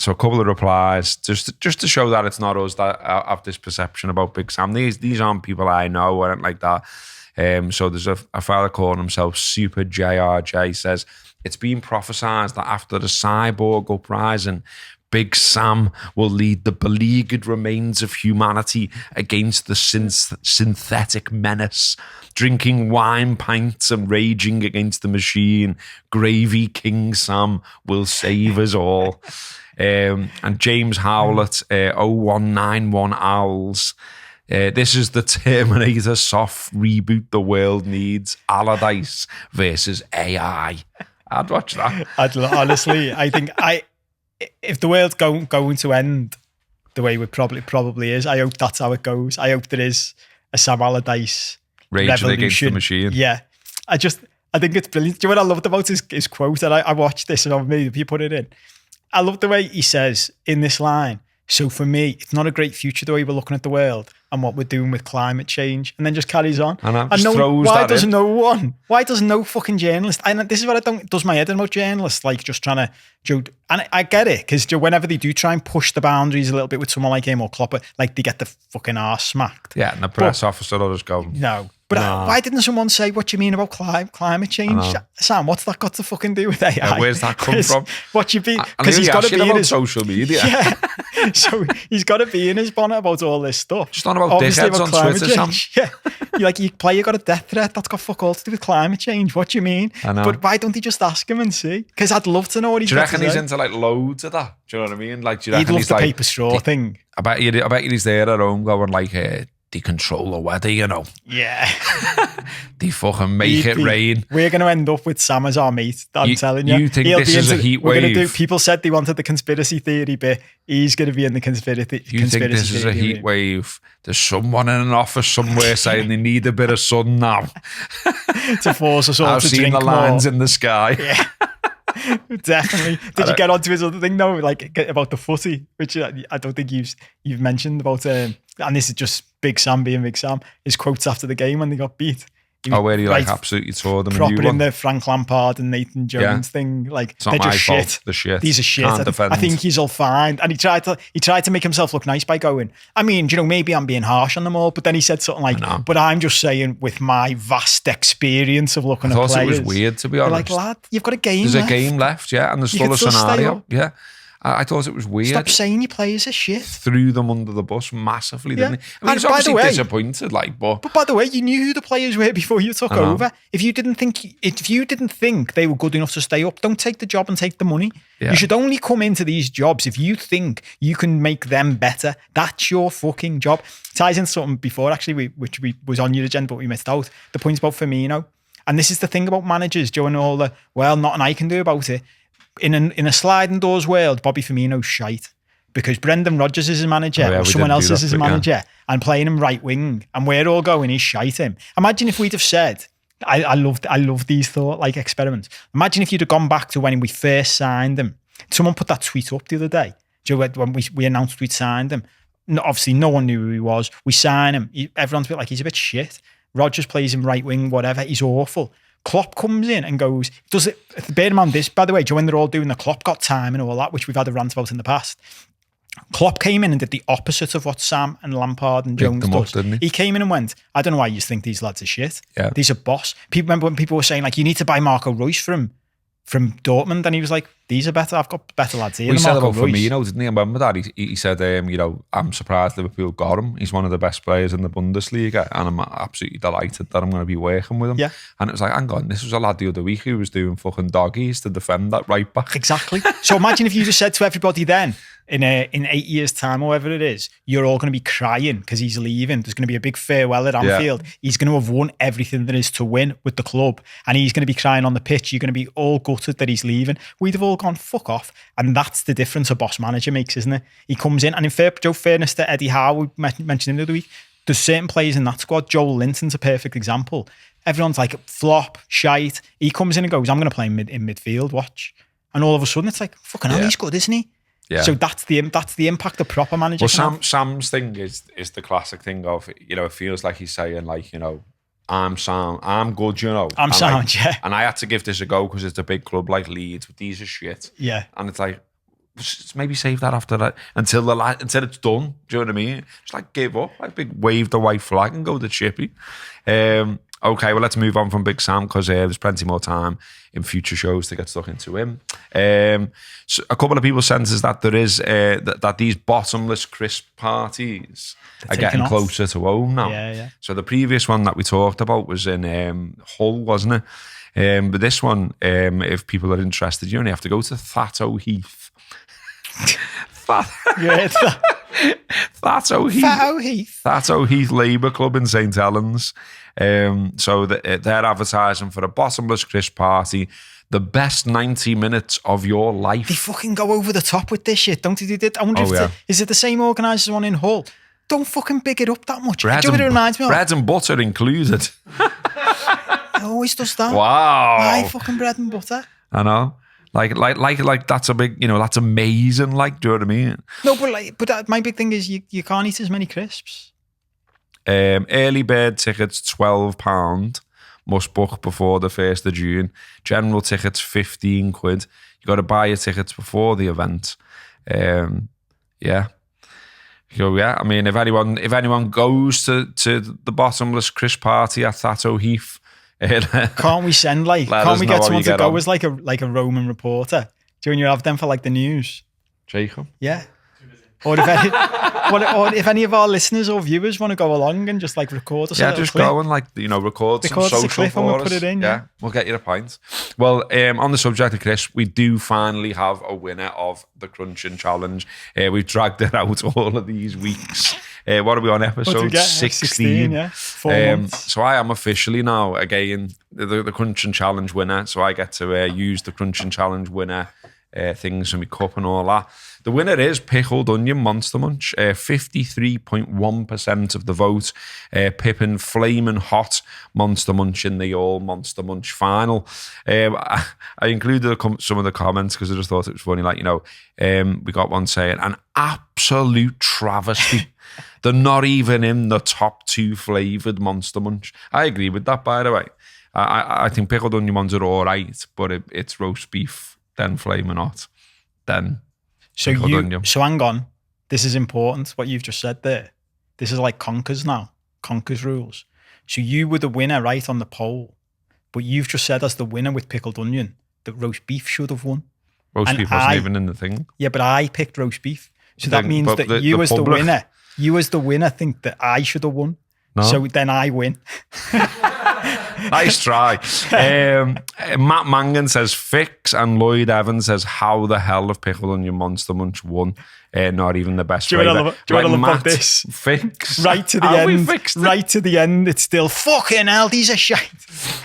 So a couple of replies just to show that it's not us that have this perception about Big Sam. These aren't people I know or anything like that. So there's a fella calling himself Super JRJ, says it's been prophesied that after the cyborg uprising, Big Sam will lead the beleaguered remains of humanity against the synthetic menace, drinking wine pints and raging against the machine. Gravy King Sam will save us all. And James Howlett, 0191 Owls. This is the Terminator soft reboot the world needs. Allardyce versus AI. I'd watch that. Honestly, I think if the world's going to end the way it probably is, I hope that's how it goes. I hope there is a Sam Allardyce raging revolution against the machine. Yeah. I think it's brilliant. Do you know what I loved about his quote? And I watched this and maybe you put it in. I love the way he says in this line, so for me, it's not a great future the way we're looking at the world and what we're doing with climate change, and then just carries on. And why does no fucking journalist, and this is what it does my head in about journalists, like just trying to joke, and I get it, because whenever they do try and push the boundaries a little bit with someone like him or Klopp, like they get the fucking arse smacked. Yeah, and the press officer will just go, no. But why didn't someone say, what do you mean about climate change? Sam, what's that got to fucking do with AI? Yeah, where's that come from? What you be? Because he's got to be in his social media. Yeah. So he's got to be in his bonnet about all this stuff. Just on about dickheads on Twitter, Sam. Yeah. Your player got a death threat. That's got fuck all to do with climate change. What do you mean? I know. But why don't he just ask him and see? Because I'd love to know what he's got to say. Do you reckon he's into like loads of that? Do you know what I mean? Like, do you reckon he'd love he's the like paper straw thing? I bet you he's there at home going like, they control the weather, Yeah. They fucking make it rain. We're going to end up with Sam as our mate, I'm telling you. You think this is a heat wave? People said they wanted the conspiracy theory bit. He's going to be in the conspiracy theory. You think this is a heat wave? There's someone in an office somewhere saying they need a bit of sun now. To force us all I've to seen drink the lines more. in the sky. Yeah. Definitely. Did you get onto his other thing though, like about the footy, which I don't think you've mentioned about, and this is just Big Sam being Big Sam, his quotes after the game when they got beat. Where he like absolutely tore them proper a new one. in the Frank Lampard and Nathan Jones thing, like it's not they're just my shit. Fault. The shit. These are shit. I think he's all fine, and he tried to make himself look nice by going, I mean, maybe I'm being harsh on them all, but then he said something like, but I'm just saying with my vast experience of looking at players. I thought it was weird, to be honest. Like, lad, you've got a game There's left. a game left, yeah, and there's still a scenario. Yeah. I thought it was weird. Stop saying your players are shit. Threw them under the bus massively, didn't he? I mean, he's obviously disappointed, but by the way, you knew who the players were before you took over. If you didn't think they were good enough to stay up, don't take the job and take the money. Yeah. You should only come into these jobs if you think you can make them better. That's your fucking job. Ties into something before actually, which was on your agenda, but we missed out. The point about Firmino, and this is the thing about managers, Joe, and all the nothing I can do about it. In a sliding doors world, Bobby Firmino's shite because Brendan Rodgers is his manager or someone else is his manager and playing him right wing and we're all going, he's shite him. Imagine if we'd have said, I love these thought like experiments. Imagine if you'd have gone back to when we first signed him. Someone put that tweet up the other day. When we announced we'd signed him. Obviously, no one knew who he was. We sign him. Everyone's a bit like, he's a bit shit. Rodgers plays him right wing, whatever. He's awful. Klopp comes in and goes, does it, bear in mind this, by the way, when they're all doing the Klopp got time and all that, which we've had a rant about in the past, Klopp came in and did the opposite of what Sam and Lampard and Jones does. He came in and went, I don't know why you think these lads are shit. Yeah. These are boss. Remember when people were saying, like, you need to buy Marco Reus from Dortmund, and he was like, these are better. I've got better lads here. He said about Firmino, didn't he? I remember that. He said, I'm surprised Liverpool got him. He's one of the best players in the Bundesliga, and I'm absolutely delighted that I'm going to be working with him. Yeah. And it was like, hang on, this was a lad the other week who was doing fucking doggies to defend that right back. Exactly. So imagine if you just said to everybody then, in 8 years' time, or whatever it is, you're all going to be crying because he's leaving. There's going to be a big farewell at Anfield. Yeah. He's going to have won everything there is to win with the club, and he's going to be crying on the pitch. You're going to be all gutted that he's leaving. We'd have all gone, fuck off. And that's the difference a boss manager makes, isn't it? He comes in, and in fairness to Eddie Howe, we mentioned him the other week, there's certain players in that squad. Joel Linton's a perfect example. Everyone's like, flop, shite. He comes in and goes, I'm going to play in midfield, watch. And all of a sudden it's like, fucking hell, he's good, isn't he? Yeah. So that's the impact a proper manager can have. Sam's thing is the classic thing of, it feels like he's saying like, I'm Sam, I'm good, I'm sound, yeah. And I had to give this a go because it's a big club like Leeds, but these are shit. Yeah. And it's like, maybe save that after that until it's done. Do you know what I mean? Just like give up, like big wave the white flag and go to Chippy. Okay, well, let's move on from Big Sam because there's plenty more time in future shows to get stuck into him. So a couple of people senses that there is that these bottomless crisp parties are getting closer to home now. Yeah. So the previous one that we talked about was in Hull, wasn't it? But this one, if people are interested, you only have to go to Thatto Heath. Thatto Heath Labour Club in St Helens. So they're advertising for a bottomless crisp party, the best 90 minutes of your life. They fucking go over the top with this shit, don't they? I wonder is it the same organisers one in Hull? Don't fucking big it up that much. Do you know what it reminds me of? Bread and butter included. It always does that. Wow. Why fucking bread and butter? I know. Like that's a big, that's amazing. Like, do you know what I mean? No, but my big thing is you can't eat as many crisps. Early bird tickets £12. Must book before the 1st of June. General tickets £15. You got to buy your tickets before the event. Yeah. So yeah, I mean, if anyone goes to the bottomless crisp party at Thatto Heath. Can't we send can't we get someone to go as like a Roman reporter? Do you have them for like the news? Jacob? Yeah. Or if any of our listeners or viewers want to go along and just like record us. Yeah, just go and record some social clip for and we'll us. put it in. Yeah, we'll get you a pint. Well, on the subject of crisp, we do finally have a winner of the Crunching Challenge. We've dragged it out all of these weeks. What are we on, episode 16? Yeah. 4 months. So I am officially now, again, the Crunching Challenge winner. So I get to use the Crunching Challenge winner things in my cup and all that. The winner is Pickled Onion Monster Munch, 53.1% of the vote. Pippin Flaming Hot Monster Munch in the All Monster Munch final. I included some of the comments because I just thought it was funny. We got one saying, an absolute travesty. They're not even in the top 2 flavoured Monster Munch. I agree with that, by the way. I think Pickled Onion ones are all right, but it's roast beef, then Flaming Hot, then... So hang on. This is important, what you've just said there. This is like Conker's now. Conker's rules. So you were the winner, right, on the poll. But you've just said as the winner with Pickled Onion that roast beef should have won. Roast beef wasn't even in the thing. Yeah, but I picked roast beef. So that means that you as the winner, think that I should have won. No. So then I win. Nice try. Matt Mangan says fix, and Lloyd Evans says how the hell have Pickled Onion Monster Munch won? Not even the best flavour. Do you want to love this? Fix. Right to the end. Right to the end. It's still fucking hell. These are shite.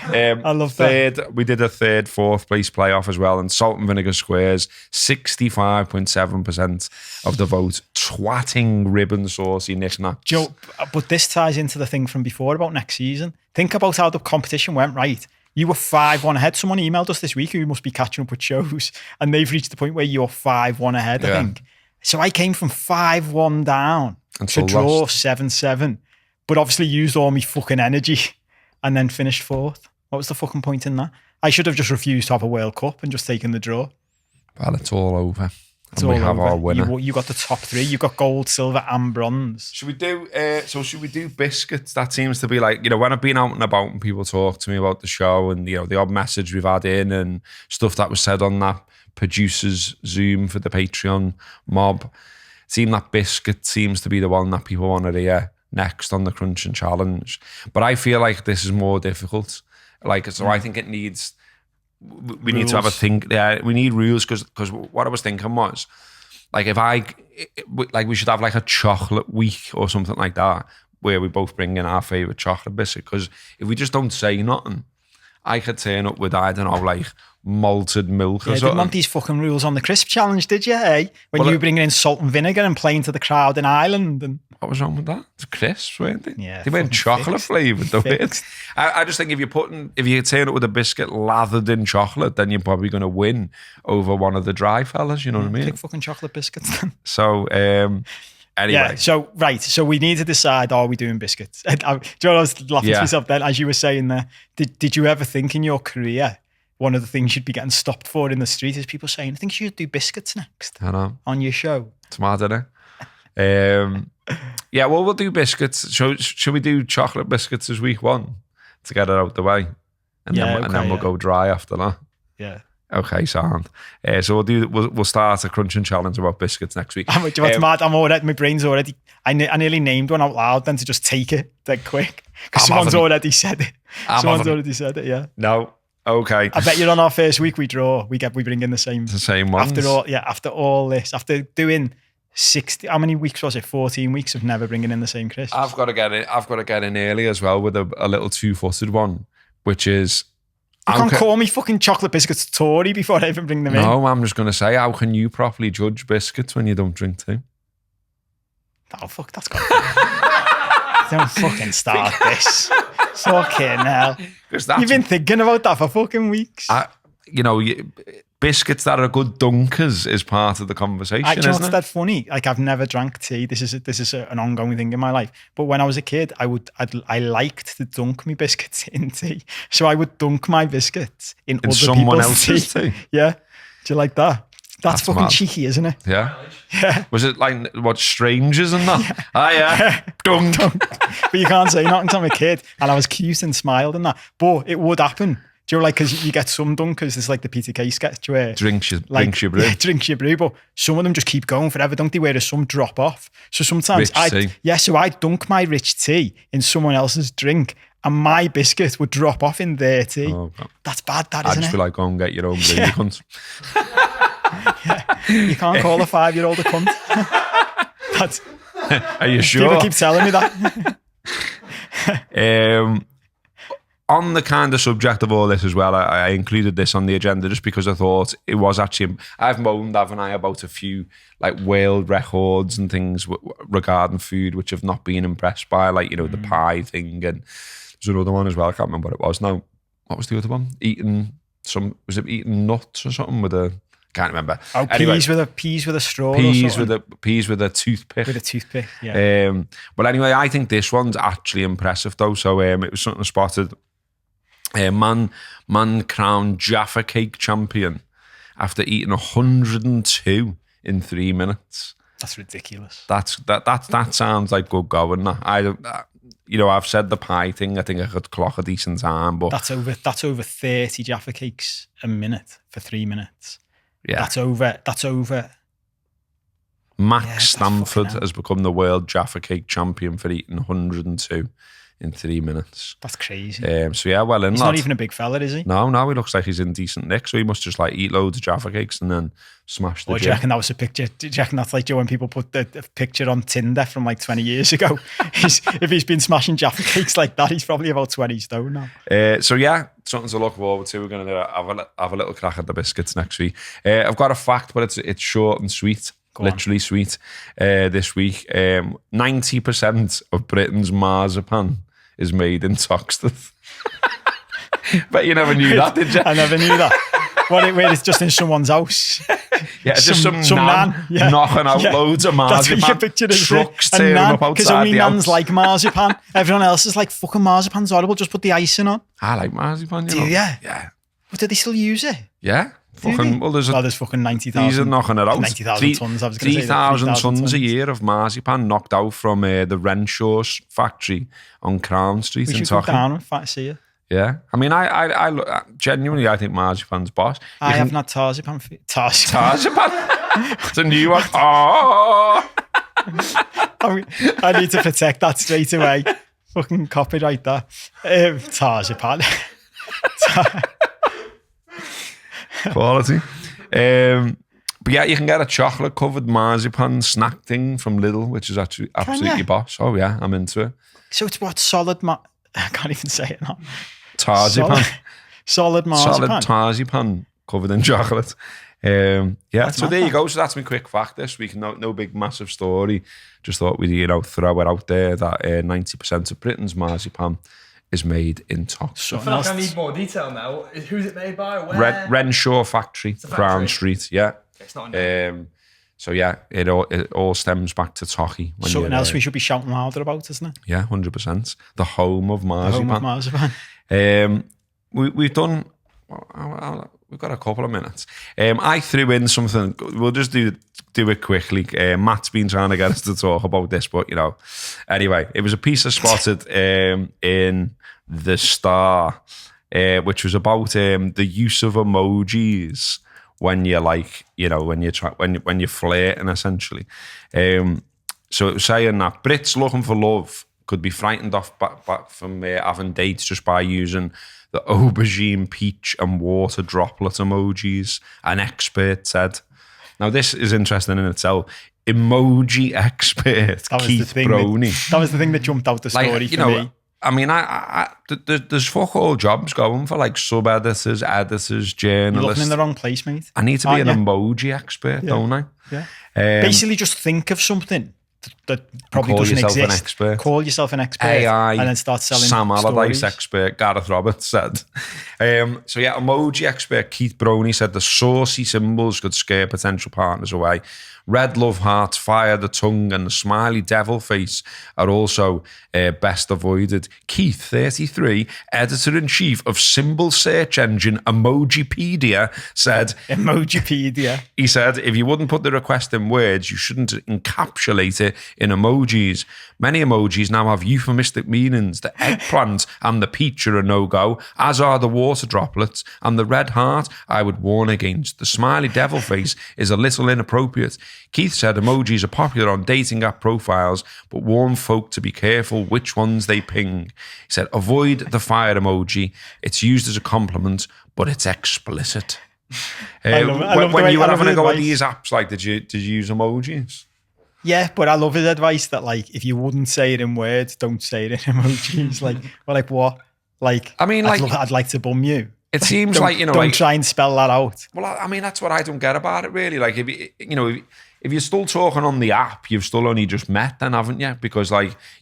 I love that. We did a 3rd, 4th place playoff as well, and Salt and Vinegar Squares, 65.7% of the vote. Twatting ribbon saucy knick-knack. Joe, but this ties into the thing from before about next season. Think about how the competition went, right? You were 5-1 ahead. Someone emailed us this week who must be catching up with shows, and they've reached the point where you're 5-1 ahead, I think. So I came from 5-1 down to draw 7-7, but obviously used all my fucking energy and then finished 4th. What was the fucking point in that? I should have just refused to have a World Cup and just taken the draw. Well, it's all over. We have our winner. You got the top 3. You got gold, silver, and bronze. Should we do? Should we do biscuits? That seems to be like, when I've been out and about and people talk to me about the show and the odd message we've had in and stuff that was said on that producers Zoom for the Patreon mob. It seems that biscuit seems to be the one that people want to hear next on the Crunching Challenge. But I feel like this is more difficult. I think it needs. We need to have a think. Yeah, we need rules because what I was thinking was, we should have like a chocolate week or something like that where we both bring in our favourite chocolate biscuit. Because if we just don't say nothing, I could turn up with, I don't know, like malted milk or something. You didn't want these fucking rules on the crisp challenge, did you, hey? When you were bringing in salt and vinegar and playing to the crowd in Ireland. And what was wrong with that? It's crisps, weren't they? Yeah, they weren't chocolate flavoured, though. I just think if you turn up with a biscuit lathered in chocolate, then you're probably going to win over one of the dry fellas, you know what I mean? Pick fucking chocolate biscuits then. So, anyway. Yeah, so we need to decide, are we doing biscuits? Do you know what I was laughing to myself then, as you were saying there, did you ever think in your career, one of the things you'd be getting stopped for in the street is people saying, I think you should do biscuits next on your show. It's mad, isn't it? Yeah, well, we'll do biscuits. Should we do chocolate biscuits as week one to get it out the way? And then we'll go dry after that. Yeah. Okay, sound. So we'll start a crunching challenge about biscuits next week. What's mad? My brain's already. I nearly named one out loud then to just take it that quick because someone's already said it. Yeah. No. Okay. I bet you're on our first week we draw. We bring in the same ones. After all this, after doing 60, how many weeks was it? 14 weeks of never bringing in the same crisps. I've got to get in early as well with a little two-footed one, which is. You can't call me fucking chocolate biscuits Tory before I even bring them in. No, I'm just going to say, how can you properly judge biscuits when you don't drink tea? Oh, fuck, that's got Don't fucking start this. Fucking hell. You've been thinking about that for fucking weeks. Biscuits that are good dunkers is part of the conversation, isn't it? What's that funny? Like, I've never drank tea. This is an ongoing thing in my life. But when I was a kid, I liked to dunk my biscuits in tea. So I would dunk my biscuits in other someone people's else's tea. Yeah. Do you like that? That's fucking mad. Cheeky, isn't it? Yeah. Yeah. Was it like what, strangers and that? Yeah. Dunk. But you can't say nothing to I'm a kid. And I was cute and smiled and that. But it would happen. Do you know, like, because you get some dunkers, it's like the Peter Kay sketch where drinks your brew. Yeah, drinks your brew, but some of them just keep going forever, don't they? Whereas some drop off. So sometimes I'd dunk my rich tea in someone else's drink, and my biscuit would drop off in their tea. Oh, that's bad, isn't it? I just feel like, go and get your own brew, you cunt. You can't call a 5-year-old a cunt. Are you sure? People keep telling me that. On the kind of subject of all this as well, I included this on the agenda just because I thought it was actually, I've moaned, haven't I, about a few like world records and things regarding food which have not been impressed by, like, the pie thing, and there's another one as well, I can't remember what it was now. What was the other one? Eating nuts or something with a, can't remember. Oh, anyway, peas with a straw. Peas with a toothpick. With a toothpick, yeah. But anyway, I think this one's actually impressive though. So it was something I spotted. Man crowned Jaffa Cake champion after eating 102 in 3 minutes. That's ridiculous. That sounds like good going. I've said the pie thing. I think I could clock a decent time, but that's over 30 Jaffa Cakes a minute for 3 minutes. Yeah, that's over. Max Stanford has become the world Jaffa Cake champion for eating 102 in 3 minutes. That's crazy. So yeah, well, he's not even a big fella, is he? No, he looks like he's in decent nick. So he must just like eat loads of Jaffa Cakes and then smash the gym. Do you reckon that was a picture? Do you reckon that's like when people put the picture on Tinder from like 20 years ago? If he's been smashing Jaffa Cakes like that, he's probably about 20 stone now. So yeah, something to look forward to. We're going to have a little crack at the biscuits next week. I've got a fact, but it's short and sweet. Literally sweet. This week, 90% of Britain's marzipan is made in Toxteth. But you never knew that, did you? I never knew that. Where it's just in someone's house. Yeah, just some nan knocking out loads of marzipan. That's what you pictured, trucks tearing up outside because only the nans house. like marzipan. Everyone else is like, fucking marzipan's horrible, just put the icing on. I like marzipan, Do you? Yeah. But do they still use it? Yeah. There's fucking 90,000. These are knocking it out. 90,000 tons. I was going to say 3,000 tons a year of marzipan knocked out from the Renshaw factory on Crown Street in Tockley. We should go down and see it. Yeah, I mean, I genuinely, I think marzipan's boss. I haven't had Tarzipan. Tarzipan? It's a new one. Oh! I need to protect that straight away. Fucking copyright that. Tarzipan. Quality. But yeah, you can get a chocolate covered marzipan snack thing from Lidl, which is actually absolutely boss. Oh yeah, I'm into it. So it's what, solid I can't even say it now. Tarzipan. Solid marzipan. Solid marzipan covered in chocolate. Yeah, That's so mad, there you man. go. So that's my quick fact this week. No big massive story. Just thought we'd throw it out there that 90% of Britain's marzipan is made in Tox. I feel like I need more detail now. Who's it made by? Where? Renshaw factory, Brown Street. Yeah. It's not a name. So yeah, it all stems back to Tochi. Something else we should be shouting louder about, isn't it? Yeah, 100%. The home of marzipan. Home of marzipan. We've done. We've got a couple of minutes. I threw in something. We'll just do it quickly. Matt's been trying to get us to talk about this, but anyway, it was a piece I spotted in the Star, which was about the use of emojis when you're when you're flirting, essentially. So it was saying that Brits looking for love could be frightened off back from having dates just by using the aubergine, peach and water droplet emojis, an expert said. Now, this is interesting in itself. Emoji expert Keith Brownie. That was the thing that jumped out the story for me. I mean, there's fuck all jobs going for sub-editors, editors, journalists. You're looking in the wrong place, mate. I need to be an emoji expert, don't I? Yeah. Basically, just think of something that probably doesn't exist. Call yourself an expert. AI, and then start selling Sam Allardyce stories. expert, Gareth Roberts said. So yeah, emoji expert Keith Brownie said the saucy symbols could scare potential partners away. Red love heart, fire the tongue and the smiley devil face are also best avoided. Keith, 33, editor-in-chief of symbol search engine Emojipedia, said... Emojipedia. He said, if you wouldn't put the request in words, you shouldn't encapsulate it in emojis. Many emojis now have euphemistic meanings. The eggplant and the peach are a no-go, as are the water droplets, and the red heart I would warn against. The smiley devil face is a little inappropriate. Keith said emojis are popular on dating app profiles, but warned folk to be careful which ones they ping. He said, avoid the fire emoji. It's used as a compliment, but it's explicit. When you were having a go at these apps, did you use emojis? Yeah, but I love his advice that if you wouldn't say it in words, don't say it in emojis. What? I'd like to bum you. It seems don't try and spell that out. Well, I mean, that's what I don't get about it, really. If you're still talking on the app, you've still only just met then, haven't you? Because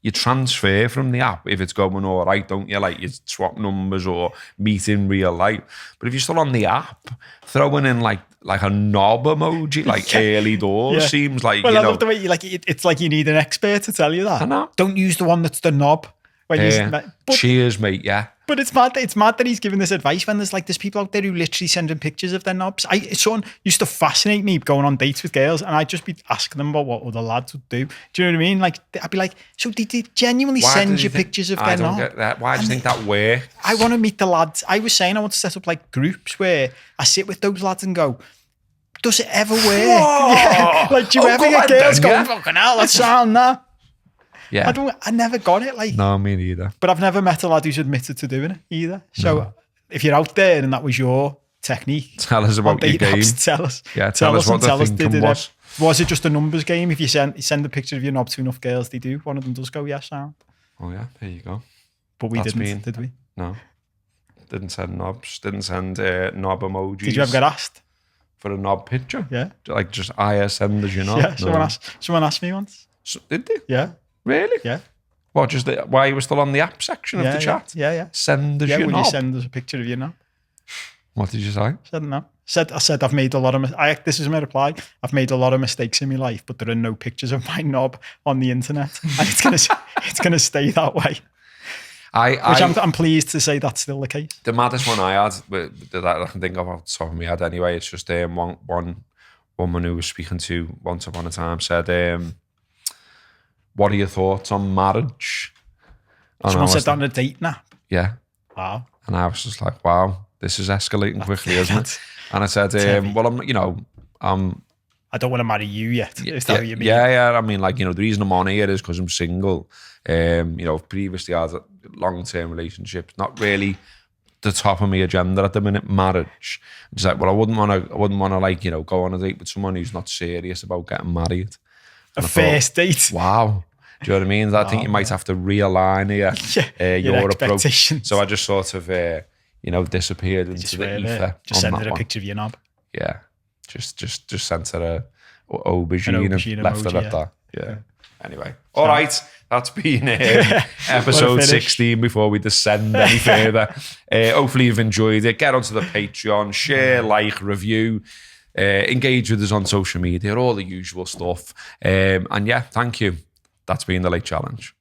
you transfer from the app if it's going all right, don't you? You swap numbers or meet in real life. But if you're still on the app, throwing in like a knob emoji, early doors, seems like, Well, I love the way it's like you need an expert to tell you that. I know. Don't use the one that's the knob. Cheers, mate, yeah. But it's mad that he's giving this advice when there's people out there who literally sending pictures of their knobs. Something used to fascinate me going on dates with girls, and I'd just be asking them about what other lads would do. Do you know what I mean? I'd be like, so did they genuinely send you pictures of their knob? I don't get that. Why do you think that works? I want to meet the lads. I was saying I want to set up groups where I sit with those lads and go, does it ever work? Yeah. Do you ever get girls going, fucking hell, that's sound that? Yeah. I never got it. No, me neither. But I've never met a lad who's admitted to doing it either. So if you're out there and that was your technique, tell us about your game. Tell us. Yeah, tell us what the thinking was. Was it just a numbers game? If you send a picture of your knob to enough girls, they do. One of them does go, yes, sound. Oh yeah, there you go. But we didn't, did we? No. Didn't send knobs. Didn't send knob emojis. Did you ever get asked? For a knob picture? Yeah. Just ISM as your knob? Yeah, someone asked me once. Did they? Yeah. Really? Yeah. What, just why you were still on the app section of the chat? Yeah. Send us your knob. Would you send us a picture of your knob? What did you say? Said no. I said I've made a lot of this is my reply. I've made a lot of mistakes in my life, but there are no pictures of my knob on the internet, and it's gonna stay that way. I'm pleased to say that's still the case. The maddest one I had that I can think of off the top of my head anyway, it's just one woman who was speaking to once upon a time said, what are your thoughts on marriage? Someone said that on a date nap. Yeah. Wow. And I was just like, wow, this is escalating quickly, isn't it? And I said, well, I don't want to marry you yet. Is that what you mean? Yeah. I mean, the reason I'm on here is because I'm single. Previously I had a long-term relationship, not really the top of my agenda at the minute, marriage. It's like, well, I wouldn't want to go on a date with someone who's not serious about getting married. And a first date. Wow. Do you know what I mean? I think you might have to realign your approach. So I just sort of, disappeared into the ether. Just send her a picture of your knob. Yeah, just sent her a aubergine and left it at that. Yeah. Anyway, all right, that's been episode 16 before we descend any further. Hopefully you've enjoyed it. Get onto the Patreon, share, like, review, engage with us on social media, all the usual stuff. And yeah, thank you. That's been the Late Challenge.